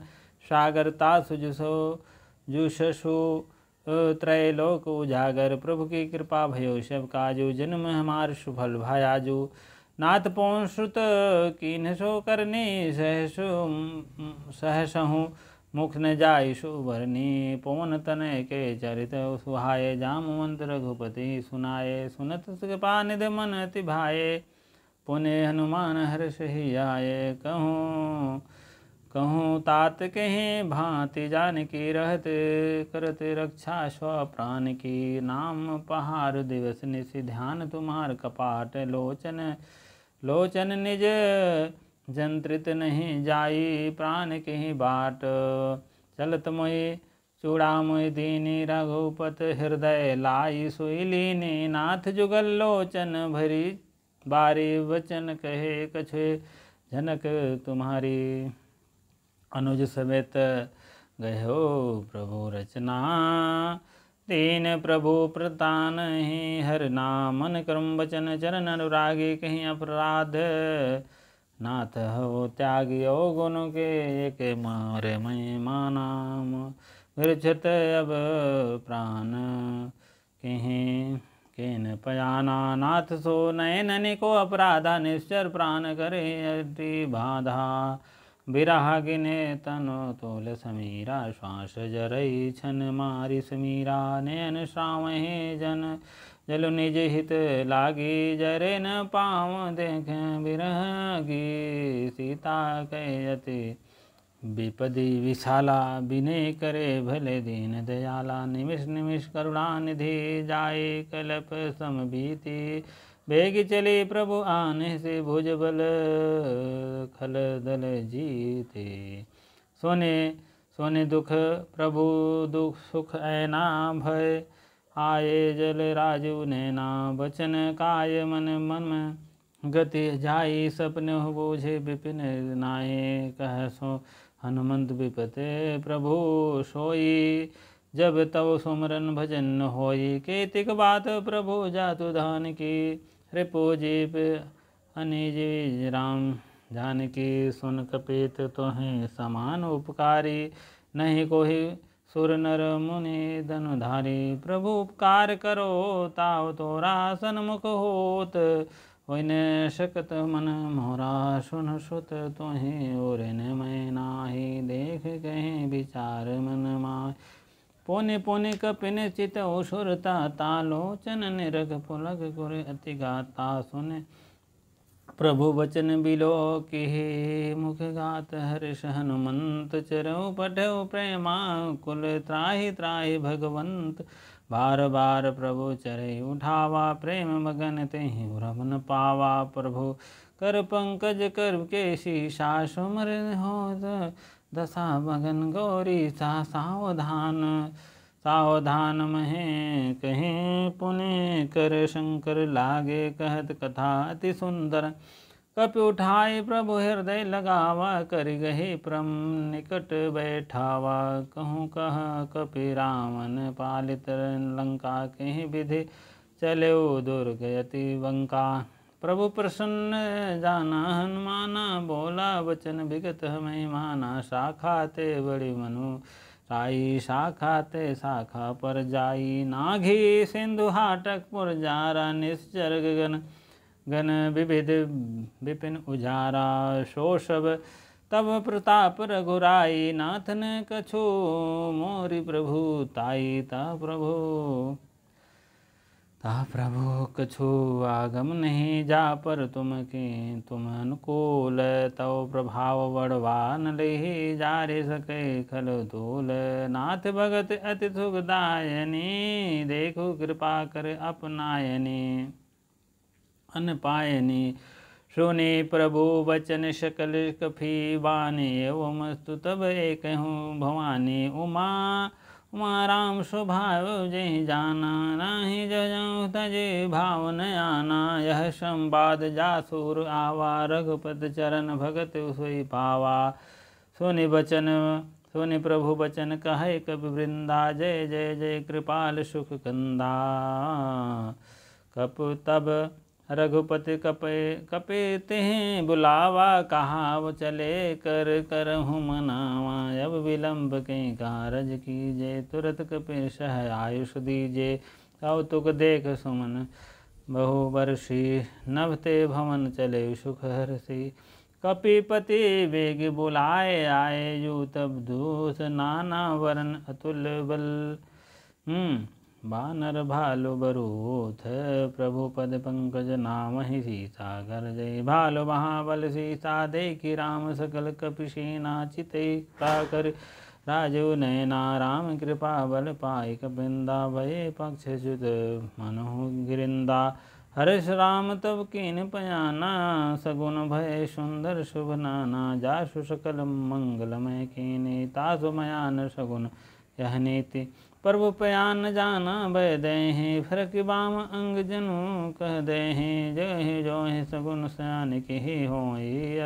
सागरता सुजसो जुषसु, त्रैलोक उजागर। प्रभु की कृपा भयो सब काजू, जन्म हमार सुफल भयाजू। नाथ पवन श्रुत कीन्ह सो करनी, सहसहु मुख न जाय सुबरनी। पवन तनय के चरित सुहाये, जामवंत रघुपति सुनाये। सुनत कृपा निधि मन अति भाये, पुण्य हनुमान हर्ष ही आये। कहूँ तात कहें भांति जानकी, रहत करत रक्षा स्व प्राण की। नाम पहाड़ दिवस निशि, ध्यान तुम्हार कपाट। लोचन निज जंत्रित नहीं जाई, प्राण कहीं बाट। चलत मोहि चूड़ामणि दीनी, रघुपत हृदय लाई। सोई लीनी नाथ जुगल लोचन भरी, बारी वचन कहे कछुए जनक तुम्हारी। अनुज समेत गयो प्रभु रचना। दीन प्रभु प्रतान ही हर नाम मन कर्म वचन चरण अनुरागी कहीं अपराध नाथ हो त्यागियो गुण के एक मारे महिमा नाम विरचत अब प्राण कहीं केन पयाना नाथ सो नयन को अपराधा निश्चर प्राण करे अति बाधा बिरहा गिने तनो तोल समीरा श्वास जरई छन मारी समीरा नयन श्रावहे जन जल निज हित लागी जरे न पाँव देखें बिरहगी सीता कहती विपदी विशाला बिने करे भले दीन दयाला निमिष निमिष करुणा निधि जाए कल्प समबीति बेग चले प्रभु आने से भुज बल खल दल जीते सोने सोने दुख प्रभु दुख सुख ऐना भय आए जल राजू नैना बचन काय मन मन गति जाई सपन बोझे विपिन नाये कह सो हनुमंत विपते प्रभु सोई जब तव सुमरन भजन होई केतिक बात प्रभु जातु धान की रिपोजीप अनिज राम जानकी सुन कपित तोहें समान उपकारी नहीं कोई सुर नर मुनि धनुधारी प्रभु उपकार करो ताव तोरा सन्मुख होत होइन शकत मन मोरा सुन सुत तोहि और मैं नाही देख कहीं विचार मन माय पोने पोने कपिन चित सुरता तालोचन निरग पुलक कुर अति गाता सुने प्रभु वचन बिलो के मुख गात हर्ष हनुमंत चरऊ पठऊ प्रेमा कुल त्राहि त्राहि भगवंत बार बार प्रभु चरे उठावा प्रेम मगन तेहि रमन पावा प्रभु कर पंकज कर केशी सासुमर हो दशा मगन गौरी सा सावधान सावधान महे कहीं पुण्य कर शंकर लागे कहत कथा अति सुंदर कपि उठाए प्रभु हृदय लगावा कर गहे प्रम निकट बैठावा कहूँ कह कपि रावण पालित लंका कहीं विधि चले दुर्ग यति वंका प्रभु प्रसन्न जाना हनुमाना बोला वचन विगत हमें माना शाखा ते बड़ी मनु साई शाखा ते शाखा पर जाई नाघी सिंधु हाटक पुर जारा निश्चर गगन गण विविध विपिन उजारा शोषब तब प्रताप रघुराई नाथन कछु मोरी प्रभु ताई ता प्रभु कछु आगम नहीं जा पर तुम के तुम अनुकूल तव प्रभाव बड़वान ले जा रे सके खल तूल नाथ भगत अति सुखदायनी देखो कृपा कर अपनायनी अन पायनी सुने प्रभु वचन सकल कफी बानी एवं स्तु तब एक हूँ भवानी उमा उमा राम स्वभाव जय जाना नाही जजऊ तजे भाव न आना यह संवाद जासुर आवा रघुपत चरण भगत सोई पावा सुनि वचन सुनि प्रभु वचन कहे कपि वृंदा जय जय जय कृपाल सुख कंदा कप तब रघुपति कपे तें बुलावा कहाव चले कर करहूँ मनावा अब विलंब के कारज कीजे तुरत कपे सह आयुष दीजे कौतुक देख सुमन बहु वर्षी नभते भवन चले सुख हर्षी कपिपति वेग बुलाए आए यू तब दूस नाना वरण अतुल बल बानर भालु बरूथ प्रभु पद पंकज नाम ही सीता कर जय भालु महाबल सीता देखी राम सकल कपिसेना चिते कर राजू नयना राम कृपा बल पाई कपिंदा भये पक्ष च्युत मनु गिरिंदा हर्ष राम तब कीन पयाना सगुन भय सुंदर शुभ नाना जासु सकल मंगलमय कीने तासु मयान सगुन यह नीति प्रभु पयान जाना भय दे फरक बाम अंग जनु कह दे जय जो सगुन सयान के हो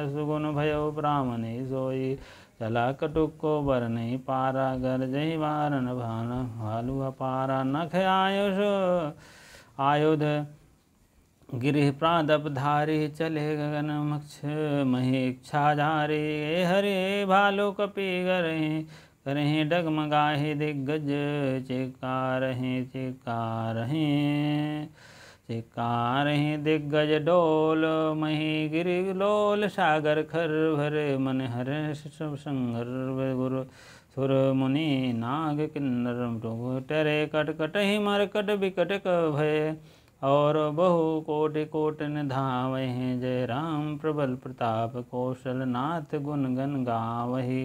असुगुन भयो ब्राह्मणे सोई चला कटुक को बर नहीं पारा, गर जही वारन भान भालू अपारा। नख आयुष आयुध गिरिह प्रादप धारी, चले गगन मक्ष मही इच्छा झारी। हरे भालू कपि गरहि करहि डगमगाहि, दिग्गज चिकारहि चिकारहि चिकारहि। दिग्गज डोल मही गिरि लोल, सागर खर भरे मन हर संगर। गुरु सुर मुनि नाग किन्नर मृग, टरे कटकटहि मरकट बिकट भय। और बहु कोटि कोटि धावहि, जय राम प्रबल प्रताप कौशल नाथ गुण गण गावहि।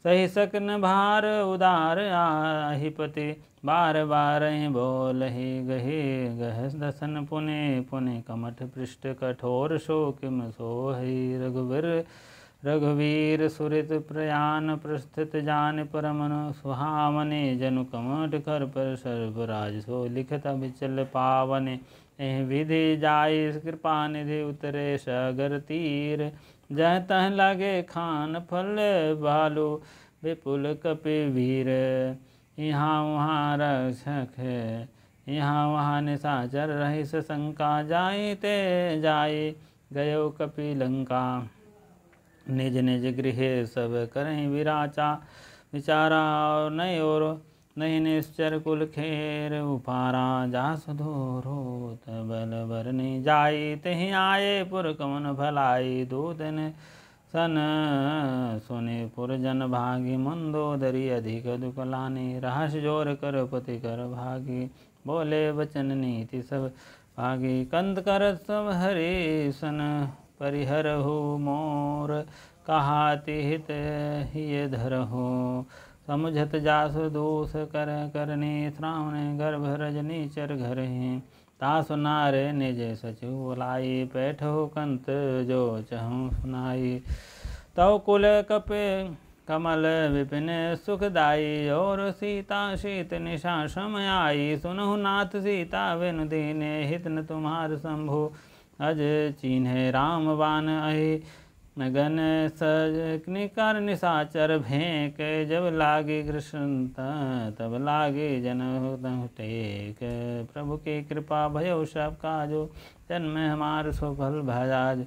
सही सकन भार उदार आहिपति, बार बार बोलहि गहे गह दसन पुने पुने। कमठ पृष्ठ कठोर शोकिम सोहि, रघुवीर सुरित प्रयान प्रस्थित जान। परमन सुहावने जनु कमठ कर पर सर्वराज, सो लिखत अभिचल पावने। एह विधि जाय कृपा निधि, उतरे सागर तीर। जह तह लगे खान फल, भालू विपुल कपि वीर। यहाँ वहाँ रक्षक है, यहाँ वहाँ निशाचर रहिस शंका। जाय ते जाय गयो कपि लंका, निज निज गृह सब करें विराचा। विचारा और नय और नहीं निश्चर कुल खेर उपारा। जासु दूर होत बल बरनी जाई, तहि आये पुर कमन भलाई। दूतन सन सुने पुर जन भागी, मंदोदरी अधिक दुख लानी। रहस जोर कर पति कर भागी, बोले वचन नीति सब भागी। कंद करत सब हरि सन, परिहरहु मोर। कहाति हित हिय धरहु, समुझत जासु दोष कर करनी। श्रावण गर्भ रजनी चर घर ही, तासु नारे निज सचिव बुलाई। पैठो कंत जो चहु सुनाई, तव कुल कप कमल विपिन सुखदाई। और सीता शीत निशा सम आई, सुनहु नाथ सीता बिनु दीने। हित न तुम्हार शंभु अज चीन्हे, राम बान अहि गन सज निकर निशाचर भेंक। जब लागे कृष्ण तब लागे जन टेक, प्रभु की कृपा भयो सब काजो। जन्म हमार सुफल भजाज,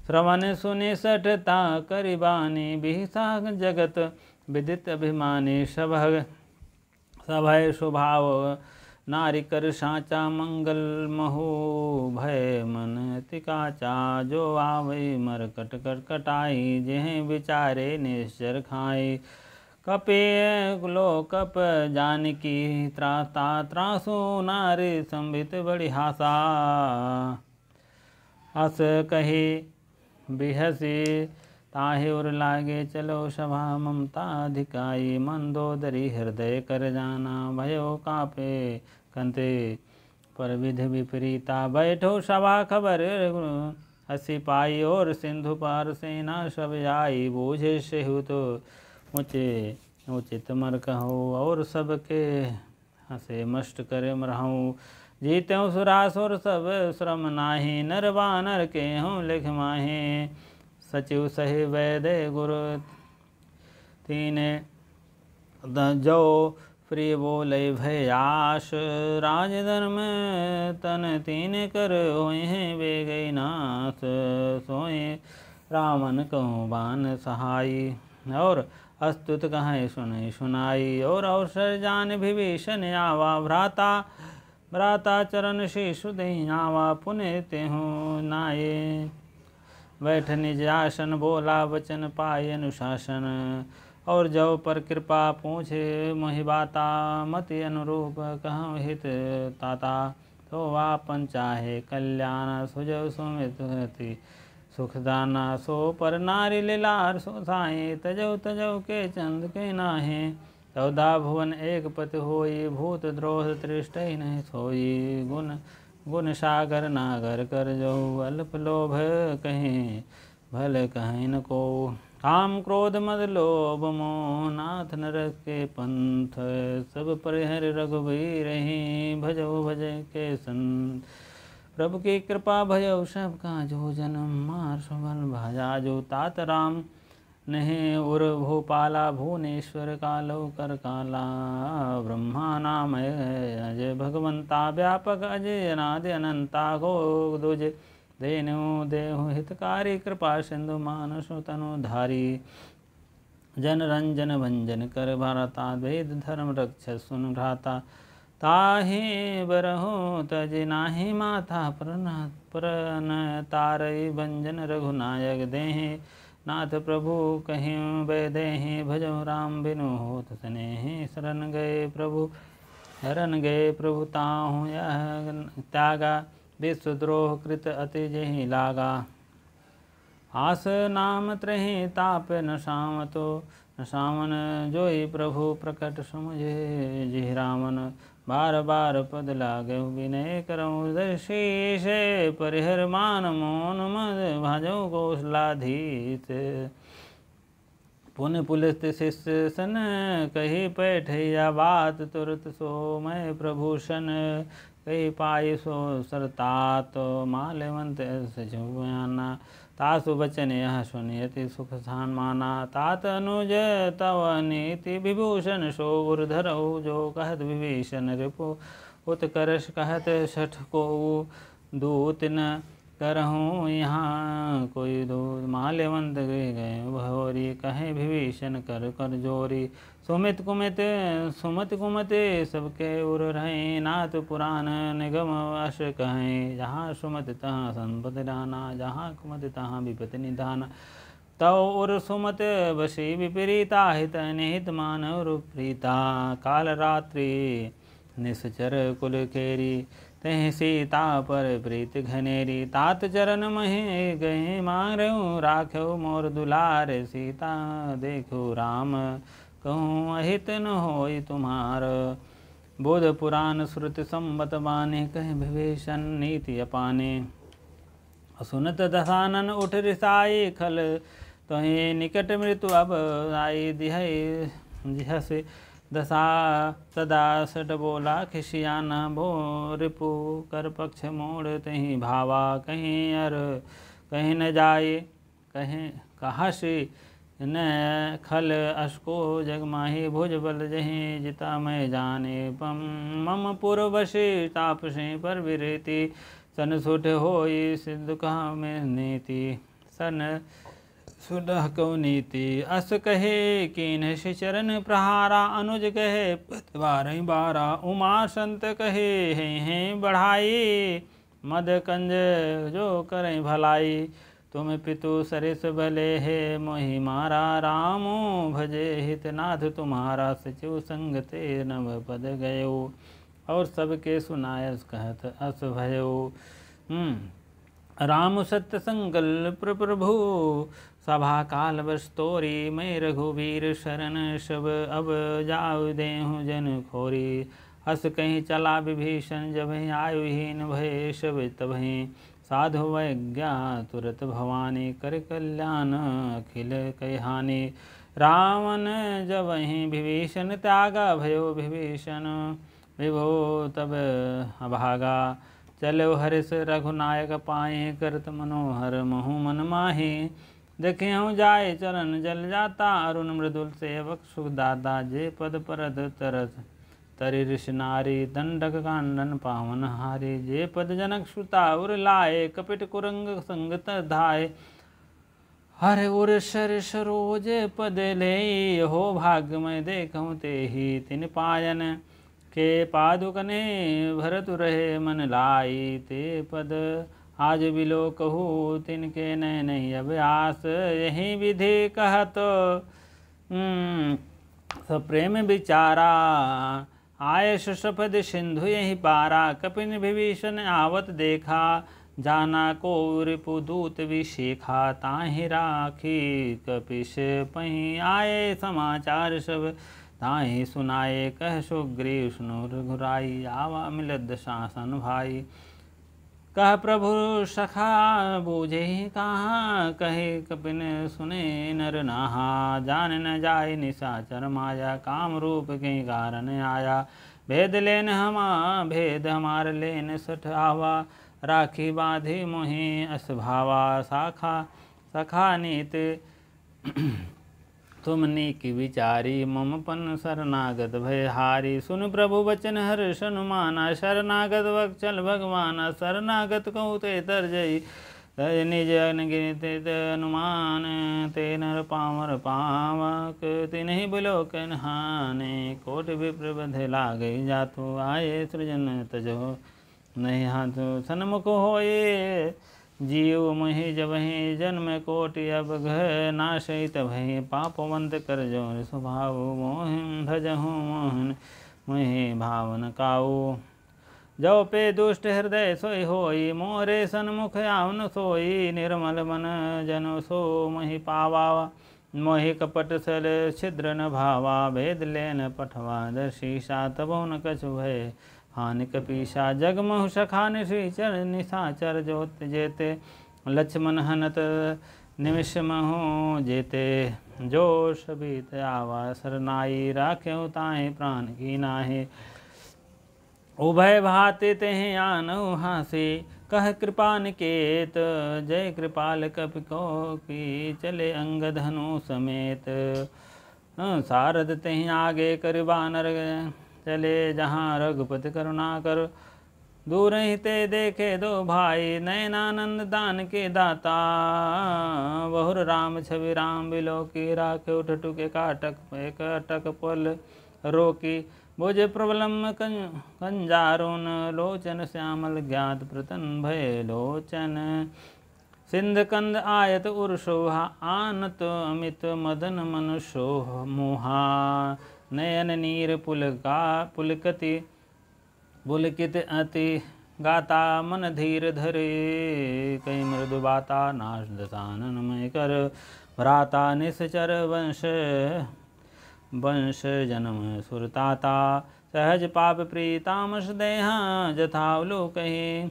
श्रवण सुनि सठता करिबानी। बिहिसा जगत विदित अभिमानी, सभय स्वभाव नारी कर साचा। मंगल महु भय मन तिकाचा, जो आवै मर कट कटाई। जेह विचारे निश्चर खाई, कपे लो कप जानकी। त्राता त्रासु नारी संबित बड़ी हासा। हस कही बिहसी ताहि उर लागे, चलो सभा ममता अधिकाई। मंदोदरी हृदय कर जाना, भयो कापे कंते पर विधि विपरीता। बैठो सभा खबर हसी पाई, और सिंधु पार सेना सब आई। बूझे सेहु तो ऊँचे उचित मर कहो, और सबके हंसे मष्ट करे मरहूँ। जीत्यों सुरासुर सब श्रम नाही, नर बानर के हूँ लिख माहे। सचिव सही वैदे गुरु तीने, जो प्रिय बोले भयास। राज धर्म तन तीन कर होए हैं, वे गई नाथ सोए। रावण कहूँ बान सहाई, और अस्तुत कहें सुने सुनाई। और अवसर जान विभीषण आवा, भ्राता चरण शीशु दही आवा। पुण्य तेहूँ नाये बैठ निज आसन, बोला वचन पाए अनुशासन। और जब पर कृपा पूछे मोहिबाता, मति अनुरूप कहूँ हित ताता। तो आपन चाहे कल्याण, सुजव सुमित सुखदाना। सो पर नारी लीलार सो साए, तजौ तजौ के चंद के नाहे। 14 भुवन एक पति होई, भूत द्रोह तृष्टि नहीं सोई। गुण सागर नागर कर जो, अल्प लोभ कहें भले कहें न को। काम क्रोध मद लोभ मोह, नाथ नरक के पंथ। सब परिहर रघुवीर ही, भजो भजय के संत। प्रभु की कृपा भयो सब काजो, जन्म मार सुबल भाजा जो। तात राम नहीं उर भूपाला भुवनेश्वर कालो कर काला। ब्रह्मा नाम अजय भगवंता व्यापक अजय अनादि अनंता गो दुज देनु देहु हितकारी कृपा सिंधु मानसु तनुधारी। जन रंजन भंजन कर भारता वेद धर्म रक्ष सुन भ्राता। ताहि बरहु तज नाही माथा परन तारई भंजन रघुनायक देहि। नाथ प्रभु कहीं वैदेहि भजो राम बिनु होत स्नेहि। शरण गए प्रभु ताहु यह त्यागा। विश्वद्रोह कृत अति जहि लागा। आस नाम त्रहि ताप न सामतो न सामन जोई प्रभु प्रकट समुझे जिहि रामन। बार बार पद लागे विनय करऊँ शीश। परिहर मान मोन मद भजो कौशलाधीश। पुन पुलिस शिष्य सन कही पैठैया बात। तुरत सो मैं प्रभूषण कही पाई सो सरतात। माल्यवंत बयाना तासु बचन यह सुनियति सुख स्थान माना। तात अनुज तव नीति विभूषण सो उर्धरऊ। जो कहत विभीषण रिपु उत्कर्ष कहत शठ को। दूत न करहूँ यहाँ कोई दूत। माल्यवंत गए भौरी कहे विभीषण कर कर जोरी। सुमित कुमत सबके उर रहें। नाथ पुराण निगम अश कहें। जहाँ सुमत तहाँ संपत्ति दाना। जहाँ कुमत तहाँ विपत्ति निधाना। तव उर सुमत बसी विपरीता। हित निहित मानव रूप्रीता। काल रात्रि निश्चर कुल खेरी। तह सीता पर प्रीत घनेरी। तात चरण महे गए मांगू राख्यो मोर दुलार। सीता देखो राम कहूँ अहित न होई तुम्हार। बोध पुराण श्रुति संबत बाने कह विभीषण नीति अपाने। सुनत दशानन उठ रिसाई खल तोहि निकट मृत्यु अब आई। जिहस दशा तदा सट बोला खिसियाना। भो रिपु कर पक्ष मोड़ तहि भावा। कहीं न जाए कहासी न खल अशको जगमाही। भुज बल जहीं जिता मैं जाने। मम पूर्वशी ताप से पर विरेति। सन सुठ होई सिद्ध कहा में नीति। सन सुडह को नीति। अस कहे कीन चरण प्रहारा। अनुज कहे बारह बारा। उमा संत कहे हैं बढ़ाई। मद कंज जो करें भलाई। तुम पितु सरिस भले है मोहि मारा। रामो भजे हितनाथ तुम्हारा। सचिव संगते नव पद गयो। और सबके सुनायस कहत अस भयो। राम सत्य संकल्प प्रभु सभा काल बस तोरी। मैं रघुवीर शरण सब अब जाऊ देहु जन खोरी। हस कहीं चला विभीषण जब आयुहीन भय सब तबहि। साधु वैज्ञा तुरत भवानी कर कल्याण अखिल कहानी। रावण जब विभीषण त्यागा भयो विभीषण विभो तब अभागा। चलो हरिष रघुनायक पाए करत मनोहर महु मन माही। देखे हूँ जाए चरण जल जाता। अरुण मृदुल सेवक सुखदाता। जे पद परद तरस तरि ऋषि नारी। दंडक कांडन पावन हारी। जे पद जनक सुता उर लाए। कपिट कुरंग संगत धाय। हरे उर सर सरोज पद ले। हो भाग्य मैं देखूँ ते ही तिन पायन। के पादुकने भरत रहे मन लाई। ते पद आज बिलो कहूँ तिनके नहीं अभ्यास। यही विधि कहत सप्रेम विचारा। आय सपद सिंधु यही पारा। कपिन विभीषण आवत देखा। जाना को रिपु दूत विशेखा। ताहि राखी कपिश पही आए समाचार सब। ताहि सुनाए कह सुग्रीव सुनो रघुराई। आवा मिलद शासन भाई। कह प्रभु सखा बूझे कहाँ। कहे कपिन सुने नर नाहा। जान न जाय निशाचर माया। काम रूप के कारण आया। भेद लेन भेद हमार लेन सठ आवा। राखी बाधी मोहि अस भावा। सखा नीत तुमने की विचारी मम पन शरणागत भयहारी। सुन प्रभु वचन हर्ष अनुमाना शरणागत वत्सल भगवाना। शरणागत कहूँ ते तर्जई निज अनगिनत अनुमान। ते नर पामर पावक तिन्हि बिलोकन हाने। कोटि विप्र बंधे लागई जातु आये सृजन तजो नहीं हाथो। सन्मुख होए जीव महि जबहि जन्म कोटि अब घ नाशई तबहि पापवंत कर जो स्वभाव मोहिम भजहु मोहन मोहि भावन काऊ। जो पे दुष्ट हृदय सोई होई मोरे सन्मुख आवन सोई। निर्मल मन जन सो महि पावा मोहि कपट सल छिद्र न भावा। भेद लेन पठवा दर्शी सा तबो न कछु भय हानि कपीसा। जगमहु सखा निशाचर निशाचर जोत जेते लक्ष्मण हनत निमिष महु जेते। जो सबित आवा सरनाई राख्यो ताहि प्राण की नाहि। उभय भाते तेहि आनहु हासे कह कृपा निकेत। जय कृपाल कपि को की चले अंगद हनु समेत। सारद तेहि आगे कर बानर चले जहाँ रघुपति करुणा कर। दूर ही ते देखे दो भाई नयनानंद दान के दाता। बहुर राम छवि राम बिलो की राखे उठ टुके काटक एक अटक पल रोकी। भुज प्रबलम कंजारुन लोचन श्यामल ज्ञात प्रतन भय लोचन। सिंध कंद आयत उर्शोहा आनत अमित मदन मनुष्यो मोहा। नयन नीर पुलकति पुलकित अति गाता मन धीर धरे। कई मृदु बाता नाश दशानन मय कर। भ्राता निश्चर वंश वंश जन्म सुरताता। सहज पाप प्रीतामस देहा जथावलोकहि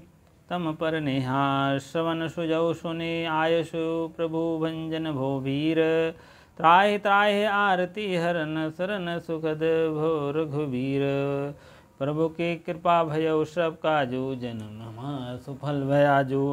तम पर नेहा। श्रवण सुजौ सुनि आयसु प्रभु भंजन भो वीर। त्राहि त्राहि आरती हरन शरण सुखद भो रघुवीर। प्रभु की कृपा भयो सब काजू जन्म सुफल भयाजू।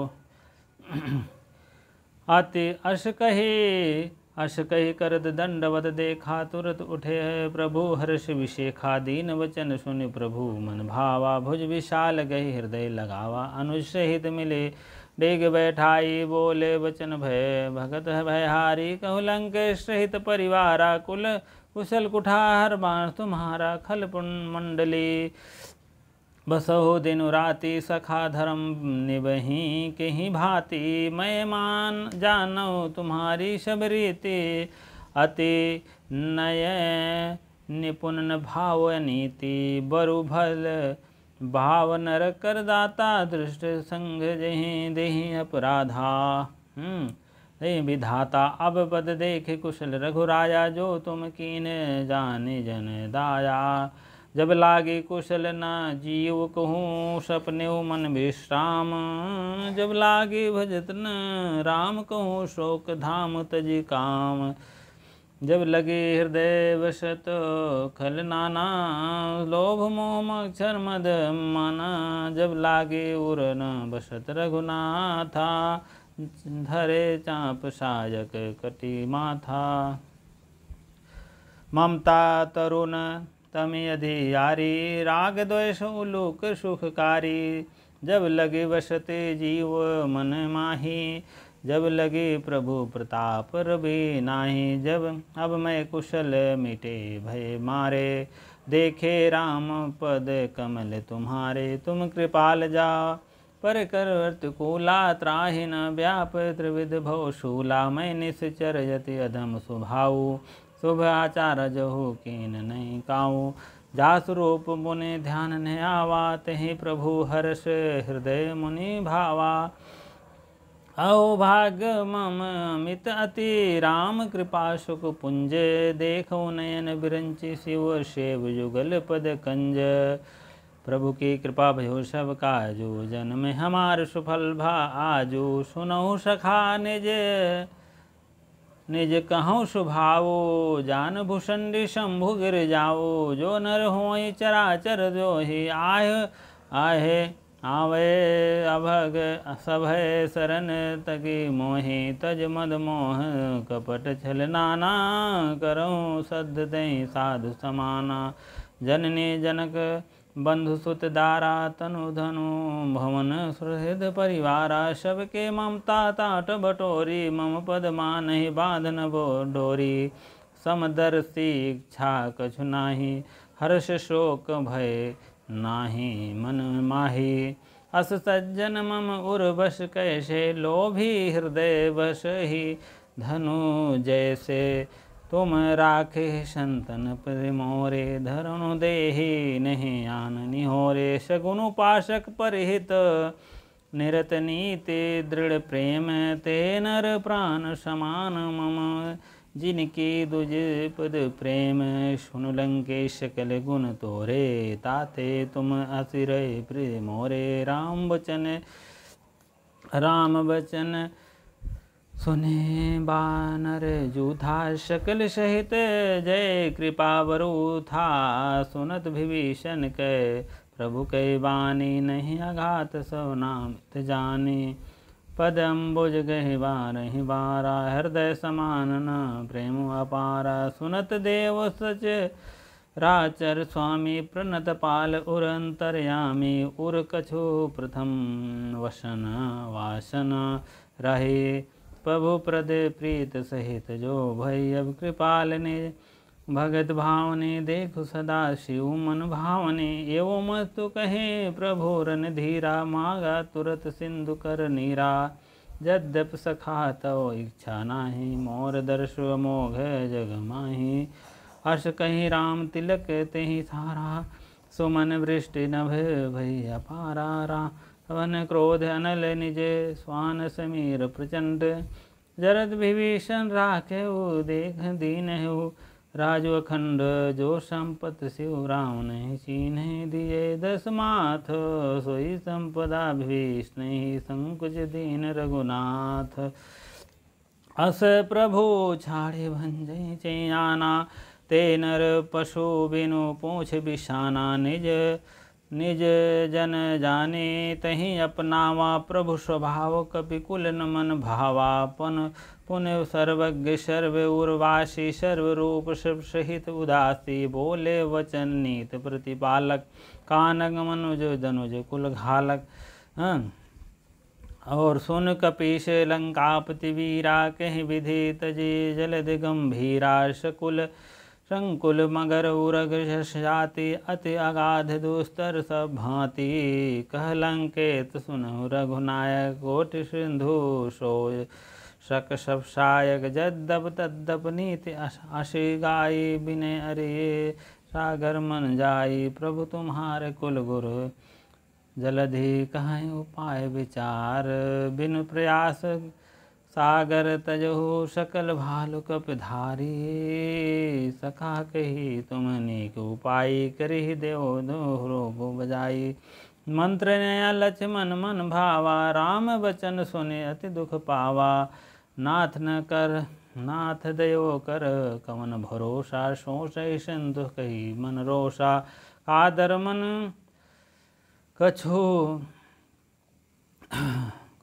अति अश कही करद दंडवत देखा। तुरत उठे प्रभु हर्ष विशेखा। दीन वचन सुनि प्रभु मन भावा। भुज विशाल गही हृदय लगावा। अनुज सहित मिले डेग बैठाई। बोले वचन भय भगत भयहारी। कहु लंकेश सहित परिवारा। कुल कुशल कुठार बाण तुम्हारा। खल मंडली बसहो दिनु राति। सखा धर्म निबहि केहि भांति। मैं मान जानो तुम्हारी सब रीति। अति नय निपुण भाव नीति। बरु भल भाव नर कर दाता। दृष्ट संग जहि देहि अपराधा। विधाता अब पद देखे कुशल रघुराया। जो तुम कीन जाने जन दाया। जब लागे कुशल न जीव कहूँ सपने मन विश्राम। जब लागे भजत न राम कहूँ शोक धाम तजि काम। जब लगे हृदय वशत खल नाना। लोभ मोह मच्छर मद माना। जब लागे उर न बसत रघुनाथा। धरे चाप सायक कटी माथा। ममता तरुण तमि अधियारी। राग द्वेष उलूक सुखकारी। जब लगे वसते जीव मन माही। जब लगे प्रभु प्रताप रवि नाही। जब अब मैं कुशल मिटे भय मारे। देखे राम पद कमल तुम्हारे। तुम कृपाल जा पर कर कूला। त्राहि न व्याप त्रिविध भव शूला। मैं निश्चर यति अधम स्वभाव। शुभ आचार जहु कीन नहीं काऊ। जासु रूप मुनि ध्यान न आवा। तहि प्रभु हर्ष हृदय मुनि भावा। अहो भाग्य मम अमित अति। राम कृपा सुख पुंज। देखो नयन बिरंचि शिव सेव युगल पद कंज। प्रभु की कृपा भयो सब काजू। जन्म हमार सुफल भा आजू। सुनहु सखा निज निज कहूँ स्वभावो। जान भूषण शंभु गिर जाओ। जो नर होई चराचर जो ही आह आहे आवे अभग सभय शरण तकी मोहि तज मद मोह कपट छल नाना करऊँ सद्ध तहि साधु समाना जननी जनक बंधु सुत दारा तनु धनु भवन सुहृद परिवारा सबके ममता तात बटोरी मम पद मानहि बांधन बो डोरी समदर्शी इच्छा कछु नाही हर्ष शोक भय नाही मन माही अस सज्जन मम उर्वश कैसे लोभी हृदय वश ही धनु जैसे तुम राखे संतन पर मोरे धरणु देहि नहीं आन निहोरे सगुन उपासक परहित निरत नीति दृढ़ प्रेम ते नर प्राण समान मम जिनकी दुज पद प्रेम सुन लंकेश सकल गुण तोरे ताते तुम असिरय प्रेम मोरे राम बचन सुने बानर जूथा शकल सहित जय कृपा वरु था सुनत विभीषण कै प्रभु कै बानी नहीं अघात सब नाम जाने पद अम्बुज गहिबारहि बारा हृदय समान न प्रेम अपारा सुनत देव सच राचर स्वामी प्रणत पाल उर अंतर्यामी उर कछु प्रथम वसन वासन रहे प्रभु प्रद प्रीत सहित जो भय अब कृपाल ने भगत भावने देखु सदा शिव मन भावने एवं मस्तु कहे प्रभु रन धीरा मागा तुरत सिंधु कर नीरा यद्यप सखा तव इच्छा नाही मोर दर्श मोघ जग माही हर्ष कहीं राम तिलक तेहि सारा सुमन वृष्टि नभ भई अपारा रावण क्रोध अनल निज स्वान समीर प्रचंड जरद विभीषण राखे देख दीन हो राजु अखंड जो संपत शिव राम नहीं चीन्हे दिए दस माथ सोई संपदा भीष्ण नहीं संकुच दीन रघुनाथ अस प्रभु छाड़े भंजय चैयाना ते नर पशु बिनु पूछ बिशाना निज निज जन जाने तहि अपनावा प्रभु स्वभाव कपिकुल न मन भावा पुण्य सर्वज्ञ सर्व उर्वासी सर्वरूप शिव सहित उदासी बोले वचन नीत प्रतिपालक कानग मनुज धनुज कुल घालक और सुन कपीश लंकापति वीरा कहि विधि तजे जलद गंभीरा शकुल संकुल मगर उरग जाति अति अगाध दुस्तर सब भांति कह लंकेत सुनहु रघुनायक कोटि सिंधु सोय शक सब सायक जद्दप तद्दप नीति आशी गाई बिने अरे सागर मन जाई प्रभु तुम्हारे कुल गुरु जलधि कहीं उपाय विचार बिनु प्रयास सागर तजहु सकल भालु कपधारी सखा कही तुम अनेक उपाय करी देव दोहरो बजाई मंत्र नया लक्ष्मण मन भावा राम वचन सुने अति दुख पावा नाथ न कर नाथ दयो कर कवन भरोसा सोचै सिंधु कही मन रोषा कादर मन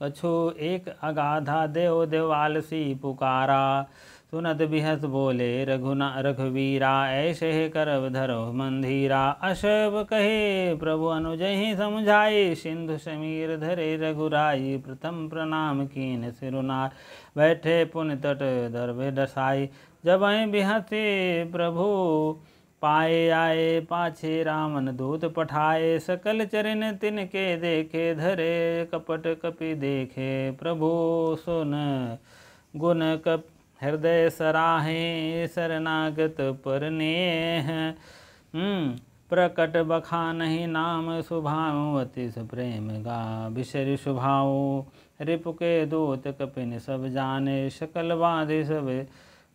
कछु एक अगाधा देव देवालसी पुकारा सुनत बिहस बोले रघुवीरा ऐसे करब धरो मंधीरा अशब कहे प्रभु अनुजहि समझाई सिंधु समीर धरे रघुराई प्रथम प्रणाम कीन सिरुनार बैठे पुन तट दरबे दसाई जब बिहसे प्रभु पाए आए पाछे रामन दूत पठाए सकल चरण तिनके देखे धरे कपट कपि देखे प्रभु सुन गुण कप हृदय सराहे शरणागत पर नेह प्रकट बखानहि नाम सुभाव अति प्रेम गा बिसरि सुभाव रिपुके दूत कपिन सब जाने सकल बाधे सब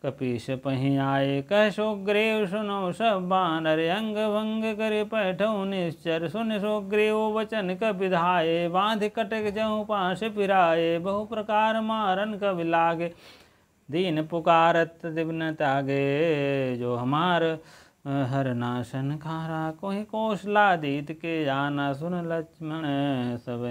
कपीश पही आए कह सुग्रीव सुनो सब बानर अंग भंग कर पैठौ निश्चर सुन सुग्रीव वचन कपिधाये बांध कटक जहु पास पिराए बहु प्रकार मारन कवि लागे दीन पुकारत दिव्न त्यागे जो हमार हर नाशन खारा कोहि कौशलादित के जाना सुन लक्ष्मण सब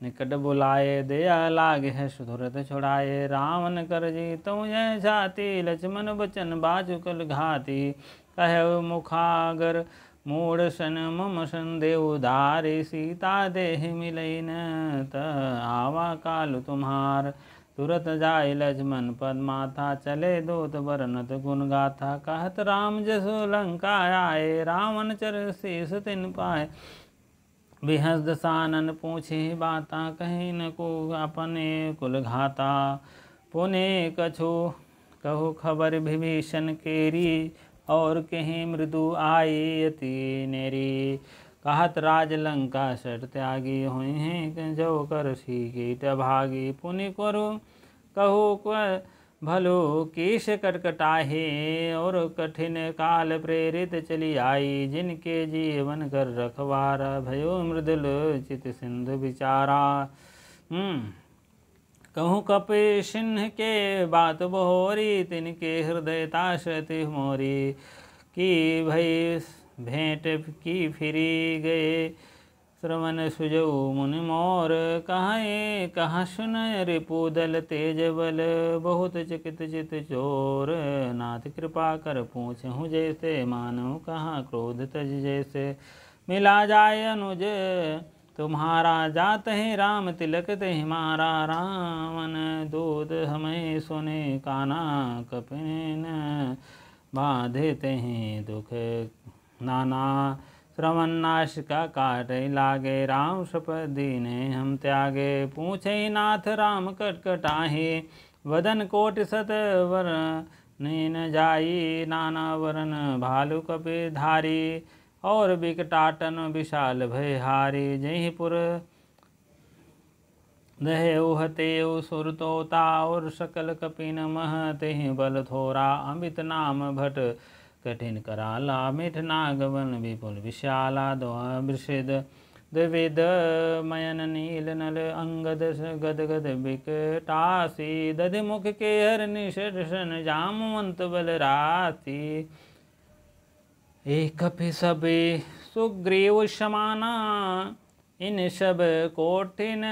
निकट बुलाए दया लागे है सुधरत छुड़ाए रावण कर जीतु यह जाति लक्ष्मण बचन बाजुकल घाती कह मुखागर मूढ़ सन मम संदेव उदारे सीता देह मिलई न त आवा काल तुम्हार तुरत जाय लक्ष्मण पद माथा चले दूत बरनत गुण गाथा कहत राम जसो लंका आए रावण चर शेष तिन पाए बिहस दसानन पूछे बाता कहीं न को अपने कुल घाता पुने कछु कहो खबर विभीषण केरी और कहीं मृदु आई अति नेरी कहत राज लंका सट त्यागी हुई हैं जो कर कीट भागी पुनि करो कहो भलो केश कटकटाहे और कठिन काल प्रेरित चली आई जिनके जीवन कर रखवारा भयो मृदुल चित सिंधु विचारा। कहूँ कपि सिंह के बात बहोरी तिनके हृदय ताशति मोरी की भई भेंट की फिरी गए श्रवण सुजौ मुनि मोर कहाँ कहाँ सुन रिपुदल तेज बल बहुत चकित चित चोर नाथ कृपा कर पूछूँ जैसे मानो कहाँ क्रोध तज जैसे मिला जाय अनुज तुम्हारा जात है राम तिलक ते मारा रावण दूत हमें सुने काना कपिन बाधे ते दुख नाना श्रवण नाशिका काटे लागे राम शपथ दीने हम त्यागे पूछे नाथ राम कटकटाहे वदन कोटि सत वर न जाई नाना वरन भालु कपि धारी और बिकटाटन विशाल भयहारी जयपुर दहे उहते सुर तोता और सकल कपिन मह तेहि बल थोरा अमित नाम भट कठिन कराला मिठ नागवन विपुल विशाला दोहा वृषिद द्विविद मयन नील नल अंगद गद गद बिकटासी दधि मुख के हर निशन जामवंत बल राती एक कपि सबे सुग्रीव समाना इन सब कोटिन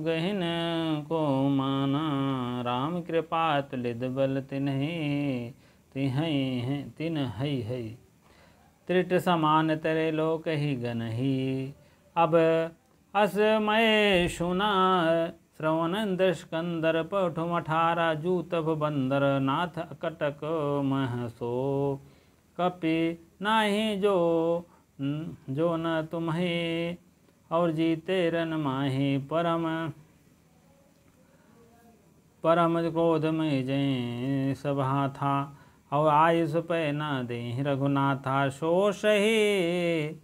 गहिन को माना राम कृपा तुलिद बल तिन्हि तिन है त्रिट समान तेरे लोक ही गन ही अब असमय सुना श्रवण दशकंदर पठुम 18 जूतभ बंदर नाथ कटक महसो कपि नाही जो न तुम्हें और जीते रन माही परम क्रोध में जय सभा था और आयुष पे न दे रघुनाथा शोष ही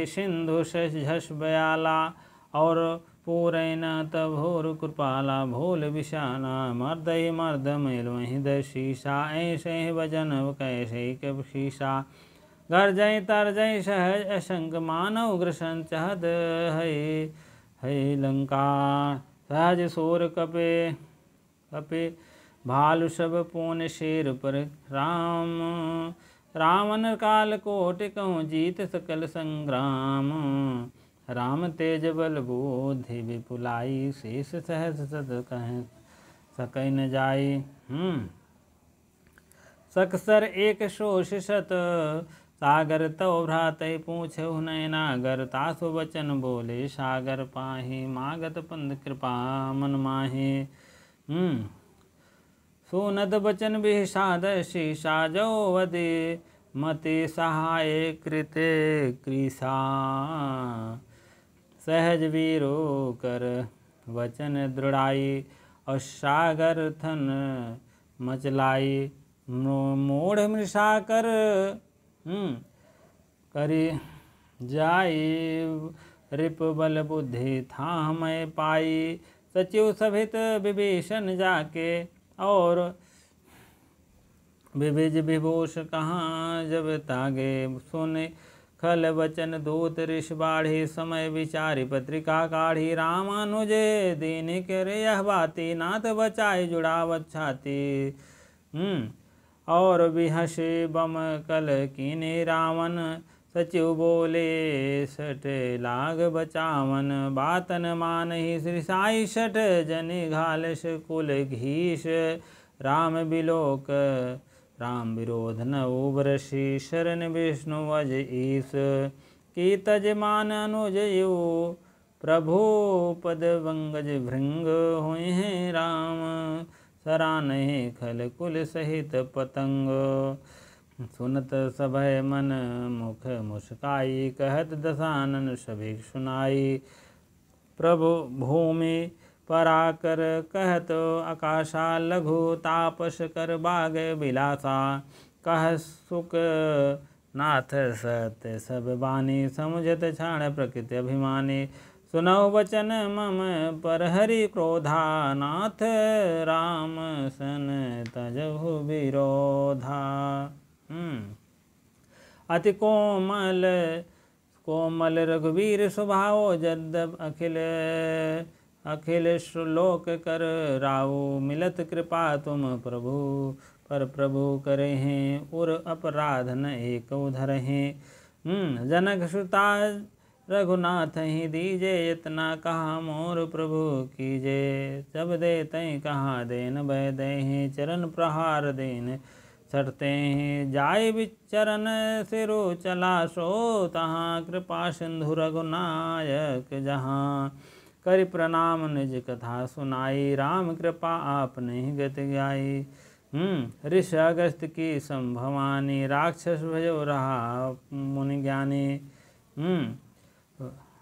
सिंधु झस बयाला और पूरे न तभोर कृपाला भोल विशाना मर्दय मर्द मेल वहीं दशीषा ऐसे वजन कैसे कब शीशा घर जय तर जय सहज असंग मानव ग्रसन चहद है लंका सहज सोर कपे भालु सब पून शेर पर रावण काल कोट कहूँ जीत सकल संग्राम राम तेज बल बोधि विपुलाई शेष सहस सत कह सकै न जाई सकसर एक शोष शत सागर तव भ्रातय पूछहु नयनागर तासु वचन बोले सागर पाहि मागत पंद कृपा मन माहि सुनद बचन विषाद शीशा जो वदे मति सहाय कृते कृषा सहज वीरो कर वचन दृढ़ाई और सागर थन मचलाई मूढ़ मृषा कर करी जाई रिप बल बुद्धि था मैं पाई सचिव सभित विभीषण जाके और विभिज विभूष कहाँ जब तागे सुने खल वचन दूत ऋष बाढ़ी समय विचारी पत्रिका काढ़ी रामानुज दीन करे यह बाती नाथ बचाई जुड़ावत छाती और बिहसे बम कल कीने रावण, सचिव बोले सठ लाग बचावन, बातन मानहि श्री साई सठ जनि घालस कुल घीश, राम बिलोक राम विरोध न उबरसी, शरण विष्णु वज ईस, की तजमान अनुज यु, प्रभु पद वंगज भृंग हुए हैं राम, सरानहि खल कुल सहित पतंग, सुनत सभय मन मुख मुस्काई, कहत दशानन सभी सुनाई, प्रभु भूमि पराकर कहत आकाशा, लघु तापस कर बाग बिलासा, कह सुख नाथ सत्य सब बानी, समुझत क्षण प्रकृति अभिमानी, सुनौ वचन मम पर हरि क्रोधा, नाथ राम सन तजहु विरोधा। अति कोमल कोमल रघुवीर स्वभाव, जद्यप अखिल श्लोक कर राव, मिलत कृपा तुम प्रभु पर प्रभु करे हैं, उर अपराध न एक उधर हैं। जनक सुता रघुनाथ ही दीजे, इतना कहा मोर प्रभु कीजे, जब दे तय कहा देन भय दे हैं, चरण प्रहार देन चढ़ते हैं, जाय विचरण सिरो चला सो, तहाँ कृपा सिंधु रघुनायक जहाँ, करि प्रणाम निज कथा सुनाई, राम कृपा आपने गति गाई। ऋषि अगस्त की संभवानी, राक्षस भयो रहा मुनि ज्ञानी,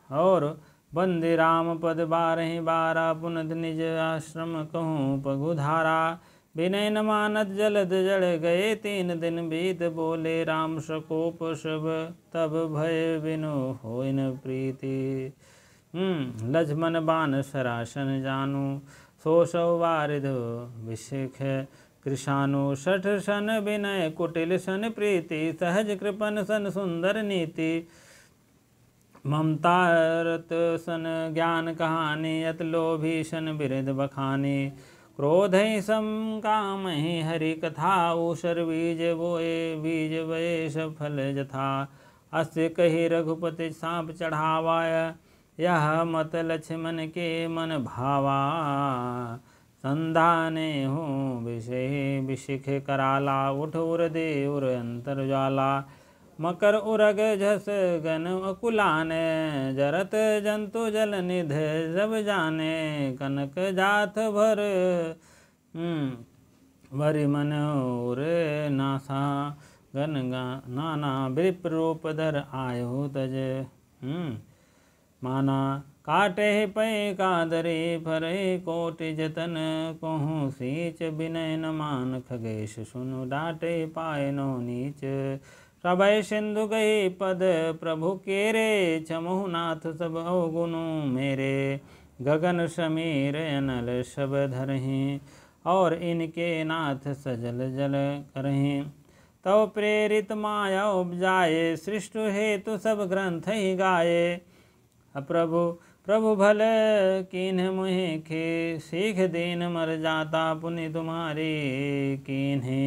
और बंदे राम पद 12 पुनः निज आश्रम कहूँ पगुधारा, विनय न मानत जलद जड़ गए, 3 दिन बीत बोले राम सकोप सब, तब भय बिनु होय न प्रीति, लक्ष्मण बान सरासन जानू, 100 वारिध विशिख कृषाणु, 60 सन विनय कुटिल सन प्रीति, सहज कृपन सन सुंदर नीति, ममता रत सन ज्ञान कहानी, अत लोभी सन बिरद बखानी, क्रोध ही सम काम ही हरि कथा, ऊषर बीज बोए बीज वये सफल जथा, अस्य कही रघुपति सांप चढ़ावा, यह मत लक्ष्मण के मन भावा, संधाने हूँ विषय विशिख कराला, उठ उर दे उर अंतर ज्वाला, मकर उरग झस गन अकुलाने, जरत जंतु जल निध जब जाने, कनक जात भर भरि मन उर नासा, गन नाना विप रूप धर आयो तज, माना काटे पै कादरे फरे, कोटि जतन कहूँ सींच, विनय न मान खगेश सुनु, डांटे पाए नो नीच, प्रभय सिंधु गई पद प्रभु केरे, चमहु नाथ सब अवगुनु मेरे, गगन समीर अनल सब धरहीं, और इनके नाथ सजल जल करहीं, तव प्रेरित माया उपजाए, सृष्टि हेतु सब ग्रंथ ही गाये, प्रभु प्रभु भल कीन्ह मुहे खे, सीख दीन मर जाता पुनि तुम्हारे कीन्हे,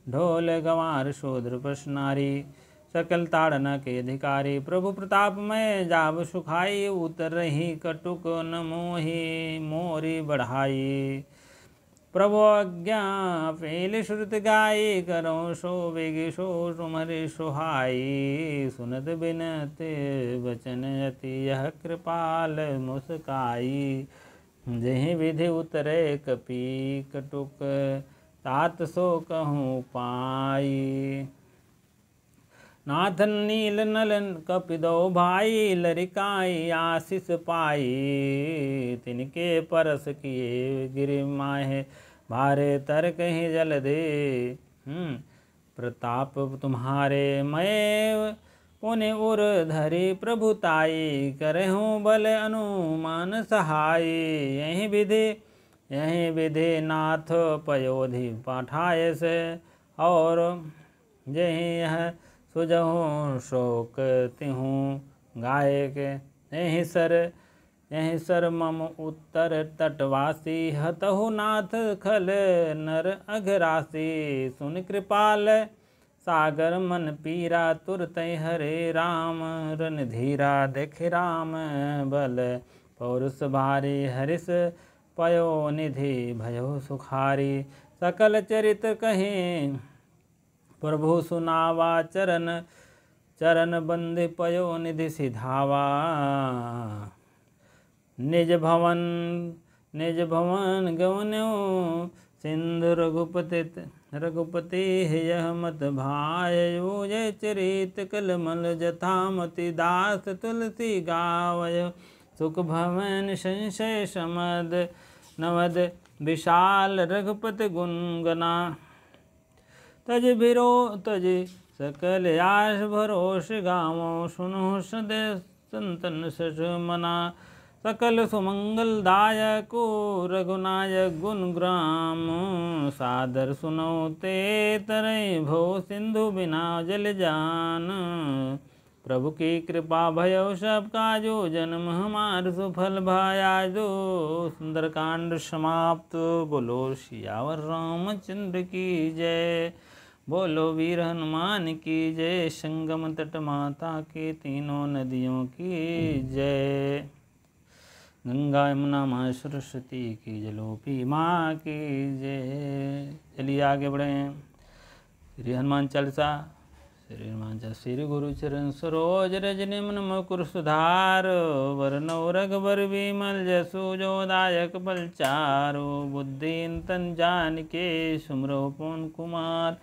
ढोल गंवार शूद्र प्रश्नारी, सकल ताड़ना के अधिकारी, प्रभु प्रताप में जाब सुखाई, उतर रही कटुक न मोहि मोरी बढ़ाई, प्रभु आज्ञा फेल श्रुत गाई, करो सो बेगी सो तुम्हारे सुहाई, सुनत बिनत वचन अति यह कृपाल मुस्काई, जहि विधि उतरे कपि कटुक, तात सो कहूँ पाई, नाथन नील नलन कपिदो भाई, लरिकाई आशीष पाई, तिनके परस किए गिरि माहे, भारे तर कहीं जल दे, प्रताप तुम्हारे मय पुनि उर धरी, प्रभुताई करहूँ बल अनुमान सहाय, यही विधि नाथ पयोधि पाठाय से, और यही यह सुजहूँ शोक तिहूँ गायक, यही सर यह सर मम उत्तर तटवासी हतहु नाथ खल नर अघरासी सुन कृपाल सागर मन पीरा तुरत हरे राम रन धीरा देख राम बल पौरुष भारी हरिष पयो निधि भयो सुखारी सकल चरित कहे प्रभु सुनावा चरण चरण बंदे पयो निधि सिधावा निज भवन गवन्यो सिंधु रघुपति यह मत भायो जय चरित कलमल जथामति दास तुलसी गावय सुख भवन संशय समद नवद विशाल रघुपति गुणगना तज सकल आश भरोष गावो सुनो सद संतन सस मना सकल सुमंगलदायको रघुनायक गुण ग्राम सादर सुनो ते तरय भो सिंधु बिना जल जान प्रभु की कृपा भयो सब काजो जन्म हमार सुफल भायाजो सुंदरकांड समाप्त। बोलो सियावर रामचंद्र की जय। बोलो वीर हनुमान की जय। संगम तट माता के तीनों नदियों की जय। गंगा यमुना माँ सरस्वती की जलोपी माँ की जय। चलिए आगे बढ़े। श्री हनुमान चालीसा। श्री हनुमान चालीसा। श्री गुरु चरण सरोज रज निमन मुकुर सुधार वरनौ रघुबर विमल जसु जो दायक बलचारो बुद्धिन तन जानिके सुमरो पवन कुमार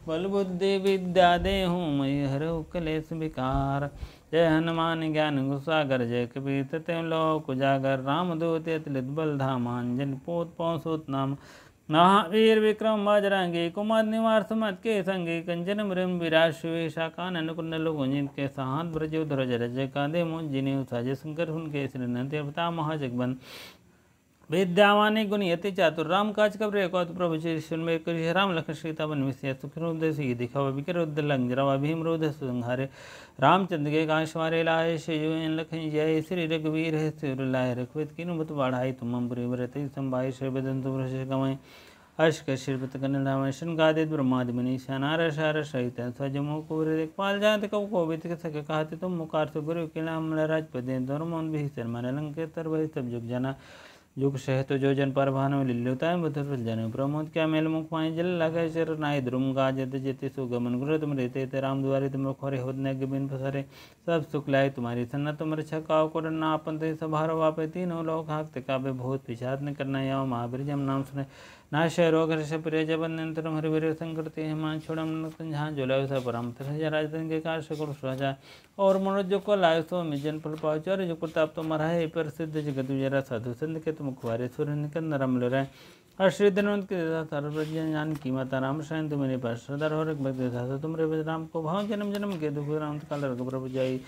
बल बुद्धि विद्या देहु मयि हरहु कलेश विकार। जय हनुमान ज्ञान गुसागर जय कबीर ततें लोक उजागर रामदूत अतुलित बल धामा अंजन पोत पौंसुत नाम महावीर विक्रम बजरंगी कुमद निवार सुमत के संगी कंचन मृम विराज सुवेशा कानन कुंडल कुंजित के साहत ब्रजो ध्वज रज कांधे मुंजिनी साज शंकर हुनके श्री नंदे अवतार महाजगबन विद्यावानी गुणयति चातुर राम काज कब्रे कौत प्रभु श्री करि राम लखन सीता बन विषय सुखी दिखावा विकर उद्दलंग जरावा भीम रोध संहारे रामचंद्र के काशवारे लाए श्रीन लखन जय श्री रघुवीर है सिरलाय रघुवत किनु मत बाढ़ाई तुम पुरी व्रत संभाई श्री बदन तुम गवाई अश्क श्रीपत कन्नडामशन गादित ब्रह्मादि मनीषा नार शार सहित स्वजमो को पाल जात कौ कोवित सक कहते तुम मुखार से गुरु के नाम राजपदे धर्मोन भी शर्मा लंकेतर वही सब जुग जना युग सहत जो जन पर भानु लिल्युता बुधर जन प्रमोद क्या मेल मुख पाए जल लगे चर नाय द्रुम गाजत जेते सुगमन गुरु तुम रहते ते राम दुआरे तुम खोरे होदने के बिन पसरे सब सुख लाए तुम्हारी सन्ना तुम रक्षा काव को ना अपन ते सभारो वापे तीनों लोग हाकते काबे बहुत पिछात न करना याओ महावीर जम नाम सुने नाश रोग हर्ष प्रिय जबंतरम हरि वीर संकट ते हिमान छोड़म जहाँ जोलायो सा परम तरह राजधन के कार सकल सुराजा और मनोज को लायो सो मिजन फल पाओ चौर जो प्रताप तो मरा है प्रसिद्ध जगत जरा साधु संत के तुम खुआरे सूर्य निकल नरम लराय हर्षिधनवंत के सर्वज्ञ ज्ञान की माता राम शरण तुम मेरे पास श्रद्धा और भक्ति था तुम रे राम को भाव जन्म जन्म के दुख राम काल रघु प्रभु जाई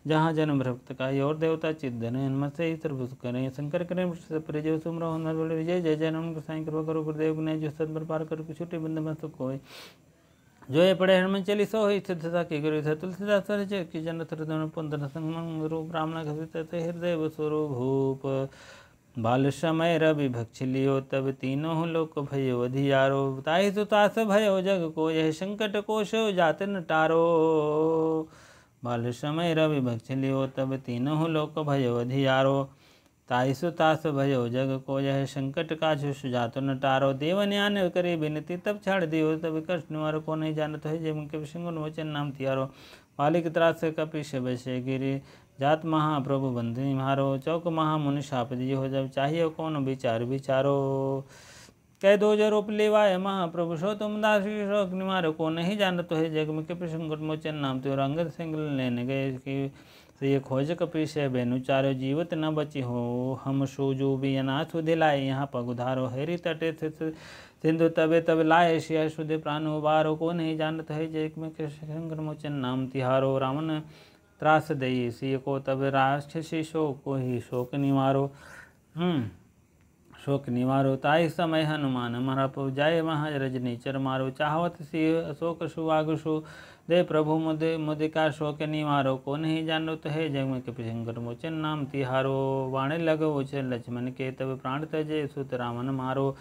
जहाँ जन्म भक्त का और देवता चिदन हनुमत से ही सर्व करें शंकर करें प्रजो सुमरो हनुमत बोले विजय जय जन्म को साई कृपा करो गुरुदेव ने जो सदबर पार करो छुट्टी बंद मत कोई जो ये पढ़े हनुमान चालीसा हो सिद्धता की गुरु था तुलसीदास की जन पुंदन संग रूप रामना घसित हृदय बसुरो भूप बाल समय रवि भक्ष लियो तब तीनों लोक भयो अधियारो ताहि सुतास भयो जग को यह संकट कोश जात न टारो बाल समय रवि भक्ष लियो तब तीनों लोक भयो अधियारो ताहि सुतास भयो जग को यह संकट का सुजातो न टारो देवन्यान करे विनती तब छाड़ दियो तब कष्ट निवारो को नहीं जानत है जय मुके सिंह वचन नाम तियारो बालिक त्रास कपिश वैसे गिरी जात महाप्रभु बंधु मारो चौक महामुनि शाप दियो हो जब चाहिए कौन विचार विचारो कह दो जो रूप लेवाय महाप्रभु सो तुम दास शोक निवारो को नहीं जानत है जग में के संकट मोचन नाम त्यो रंगत सिंह लेने गए कि ये खोज कपीश है बेनु चारो जीवत न बची हो हम सो जो भी अनाथ दिलाए यहाँ पग उधारो हेरी तटे सिंधु तबे तब लाए शिया सुधे प्राण उबारो को नहीं जानत है जय में के संकट मोचन नाम तिहारो रावण त्रास दई सी को तब राक्षसी शोक को ही शोक निवारो शोक निवारो ताहि समय हनुमान मारा पव जाय महा रजनीचर मारो चाहवत सिंह अशोक सुवागुसु दे प्रभु मुदिका शोक निवारो को नहीं जानो तो है जग में कपि संकट मोचन नाम तिहारो वाणे लगो उछल लक्ष्मण के तब प्राण तजे सुत रामन मारो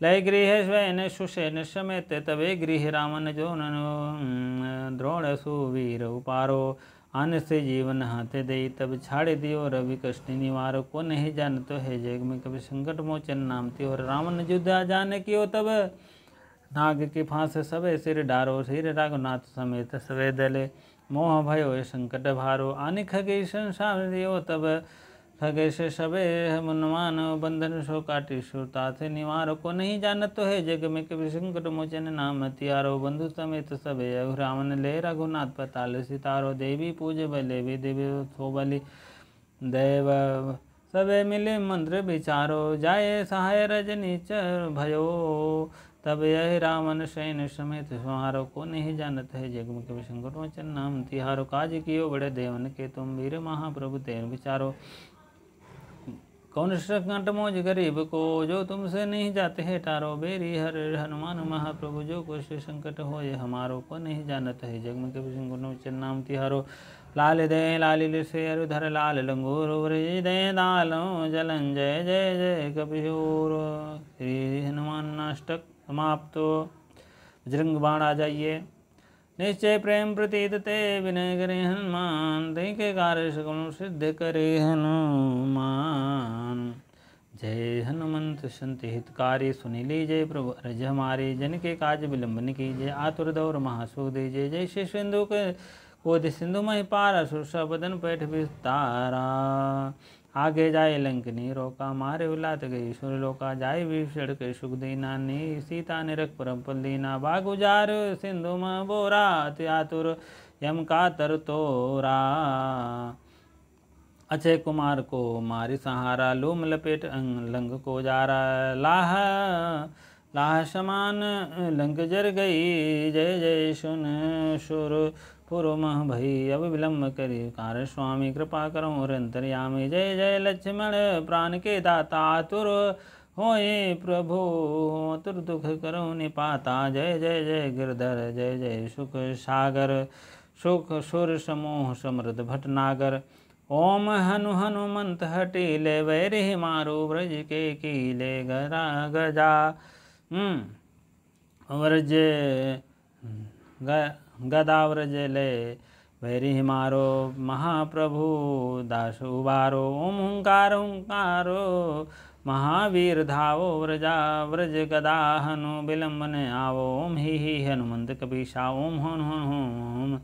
लय गृह स्वयं सुषेण समेत तबे गृह रामन जो ननो द्रोण सुवीर उपारो आन से जीवन हाथ दे तब छाड़ दियो रवि कष्ट निवारो को नहीं जान तो है जग में कभी संकट मोचन नाम त्यो रावण युद्ध जान कियो तब नाग के फांस सबे सिर डारो सिर रघुनाथ समेत सवे दले मोह भयो संकट भारो आनि खगे संसार दियो तब खगेश सबे मुनमान बंधन सो काटी सुरता से निवारो को नहीं जानत तो है जग में कभी संकट मोचन नाम तियारो बंधु समेत सबे रावण ले रघुनाथ पताल सितारो देवी पूज बले भी देवी सो बलि देव सबे मिले मंत्र विचारो जाए सहाय रजनीचर भयो तब यह रावण सैन समेत संहारो को नहीं जानत है जग में कभी संकट मोचन नाम तिहारो काज कियो बड़े देवन के तुम वीर महाप्रभु तेर विचारो कौन संकट मोज गरीब को जो तुमसे नहीं जाते है टारो बेरी हर हनुमान महाप्रभु जो कुछ संकट हो ये हमारो को नहीं जानत है जग में कभी संकट मोचन नाम तिहारो लाल दे लालिल से अरुधर लाल लंगूर दे दालो जलन जय जय जय कपिशोर श्री हनुमान अष्टक समाप्तो बजरंग बाण आ जाइए निश्चय प्रेम प्रतीत ते विनय करे हनुमान दे के कार्य सकल सिद्ध करे हनुमान जय हनुमंत संत हितकारी सुनि लीजय प्रभु अरज हमारे जन के काज विलंबन कीजय आतुर दौर महासुख दीजय जय श्री सिंधु के कोदि सिंधु महि पारा सुरसा बदन पैठ विस्तारा आगे जाए लंकनी रोका मारे उलात गई सुरलोका जाए विषण के सुख दीना नी सीता निरख परम पल दीना बागुजार सिंधु म बोरा त्यातुर यम का तर तोरा अक्षय कुमार को मारी सहारा लूम लपेट लंग को जारा लाह लाह समान लंक जर गई जय जय सुन सुर पुरो मह भई अब विलम्ब करी कार स्वामी कृपा करो अंतर्यामी जय जय लक्ष्मण प्राण के दाता आतुर होए प्रभु आतुर दुख करो निपाता जय जय जय गिरधर जय जय सुख सागर सुख सुर समूह समृद्ध भटनागर ओम हनु हनुमंत हटीले वैरि मारो ब्रज के कीले गरा गजा व्रज गदाव्रज ले वैरि मारो महाप्रभु दास उबारो ओम हुंकार हुंकारो महावीर धावो व्रजा व्रज गदा हनु विलंबन आवो ओम ही हनुमंत कपीशा ओम हनु हनु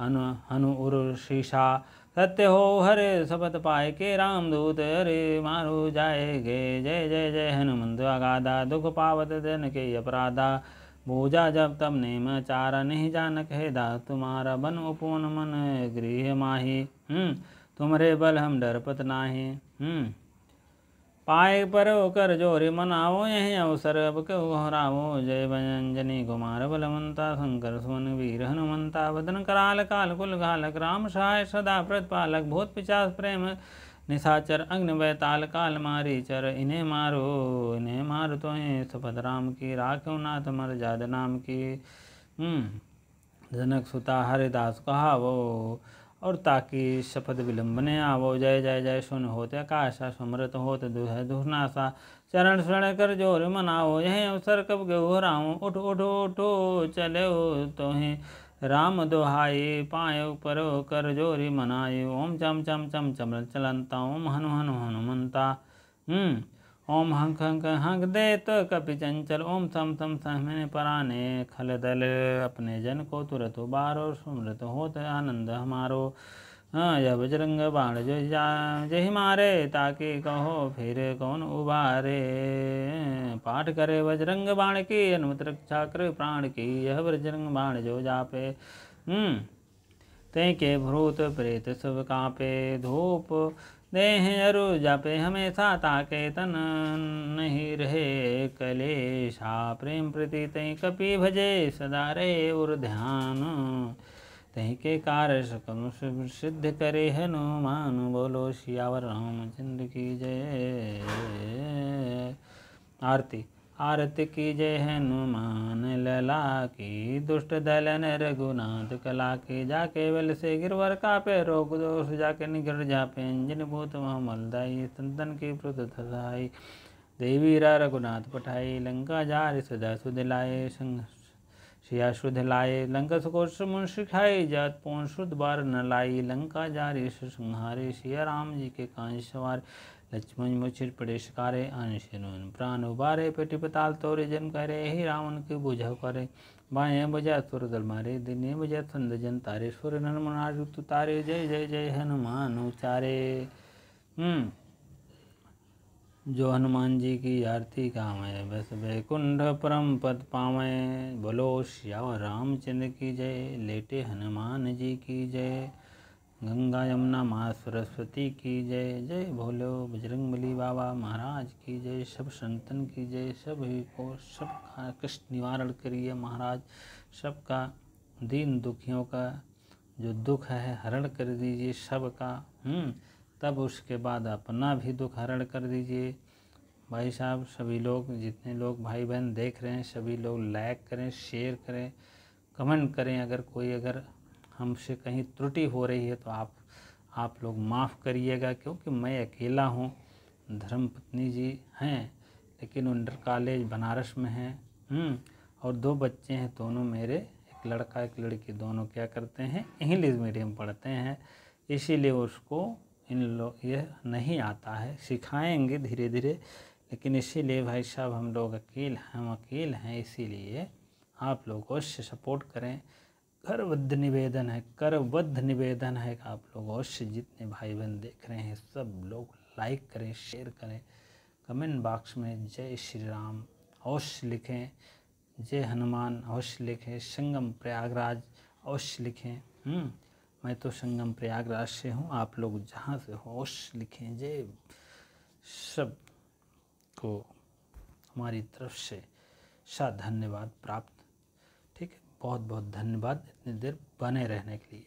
हनु हनु उर शीशा सत्य हो हरे शपथ पाए के रामदूत हरे मारो जाएगे जय जय जय हनुमंत अगाधा दुख पावत जन के अपराधा पूजा जब तब नेम चारा नहीं जानक है दा तुम्हारा बन उपवन मन गृह माही तुम्हारे बल हम डरपत नाही पाए पर कर जोरी मनावो यही अवसर अब क्यों हरावो जय बंजनी कुमार बलवंता शंकर सुवन वीर हनुमंता वदन कराल काल कुल घालक राम सहाय सदा प्रतिपालक भूत पिचास प्रेम निशाचर अग्नि बैताल काल मारी चर इन्हें मारो तो सपद राम की राखो नाथ मर जाद नाम की जनक सुता हरिदास कहावो और ताकि शपथ विलंबने आवो जय जय जय सुन होते आकाशा सुमृत होत दुह दुहनासा चरण शरण कर जोर मनाओ यह अवसर कब गो राम उठ उठो उठो चलो तो राम दोहाई पायो परो कर जोरी मनाए ओम चम चम चम चमल चलंता ओम हनु हनु हनुमंता ओम हंक हंक हंक दे तो कपि चंचल ओम सम सम सहमने पराने खल दल अपने जन को तुरत उबारो सुमृत होत आनंद हमारो यह बजरंग बाण जो जही मारे ताकि कहो फिर कौन उबारे पाठ करे बजरंग बाण की अनुमत रक्षा कर प्राण की यह बजरंग बाण जो जापे ते के भूत प्रेत सब कांपे धूप देह अरु जापे हमेशा ताके तन नहीं रहे कलेशा प्रेम प्रति तय कपि भजे सदा रे उर ध्यान तही के कार्य सकम सिद्ध करे हनुमान बोलो सियावर रामचंद्र की जय। आरती। आरती की जय हनुमान लला की, दुष्ट दलन रघुनाथ कला की, जाके बल से गिरवर कापे रोग दोष, जाके निगड़ जापे अंजन भूत मलदाई, संतन की प्रत सहाई, देवीरा रघुनाथ पठाई, लंका जार सदा सुध लाए, सिया शुद्ध लाए, लंका को मुन सिखाई, जात पौन शुद्ध बार न लाई, लंका जारी संहारे, सिया राम जी के कांज सवार, लक्ष्मण मुछिर पड़े शिकारे, अनुशनुन प्राण उबारे, पेटी पताल तोरे जन करे, ही रावण के बुझाव करे, बाएं बजा सुर दल मारे, दिने बजा थंद जन तारे, सुर नर मनार तारे, जय जय जय हनुमान उचारे। जो हनुमान जी की आरती गावे, बस वैकुंठ परम पद पावे, बोलो श्यावर रामचंद्र की जय, लेटे हनुमान जी की जय, गंगा यमुना माँ सरस्वती की जय, जय भोलो बजरंगबली बाबा महाराज की जय, सब संतन की जय, सभी को सबका कष्ट निवारण करिए महाराज, सबका दीन दुखियों का जो दुख है हरण कर दीजिए सबका। तब उसके बाद अपना भी दुख हरण कर दीजिए। भाई साहब सभी लोग, जितने लोग भाई बहन देख रहे हैं, सभी लोग लाइक करें, शेयर करें, कमेंट करें। अगर हमसे कहीं त्रुटि हो रही है तो आप लोग माफ़ करिएगा, क्योंकि मैं अकेला हूँ। धर्मपत्नी जी हैं लेकिन इंटर कॉलेज बनारस में हैं, और 2 बच्चे हैं, दोनों मेरे, एक लड़का एक लड़की, दोनों क्या करते हैं, इंग्लिश मीडियम पढ़ते हैं, इसीलिए उसको ये नहीं आता है, सिखाएंगे धीरे धीरे, लेकिन इसीलिए भाई साहब हम अकेले हैं, इसीलिए आप लोग अवश्य सपोर्ट करें। करबद्ध निवेदन है कि आप लोग अवश्य, जितने भाई बहन देख रहे हैं सब लोग लाइक करें, शेयर करें, कमेंट बॉक्स में जय श्री राम अवश्य लिखें, जय हनुमान अवश्य लिखें, संगम प्रयागराज अवश्य लिखें। मैं तो संगम प्रयागराज से हूँ, आप लोग जहाँ से हो अवश्य लिखें। जय, सब को हमारी तरफ से धन्यवाद प्राप्त। ठीक है, बहुत बहुत धन्यवाद इतनी देर बने रहने के लिए।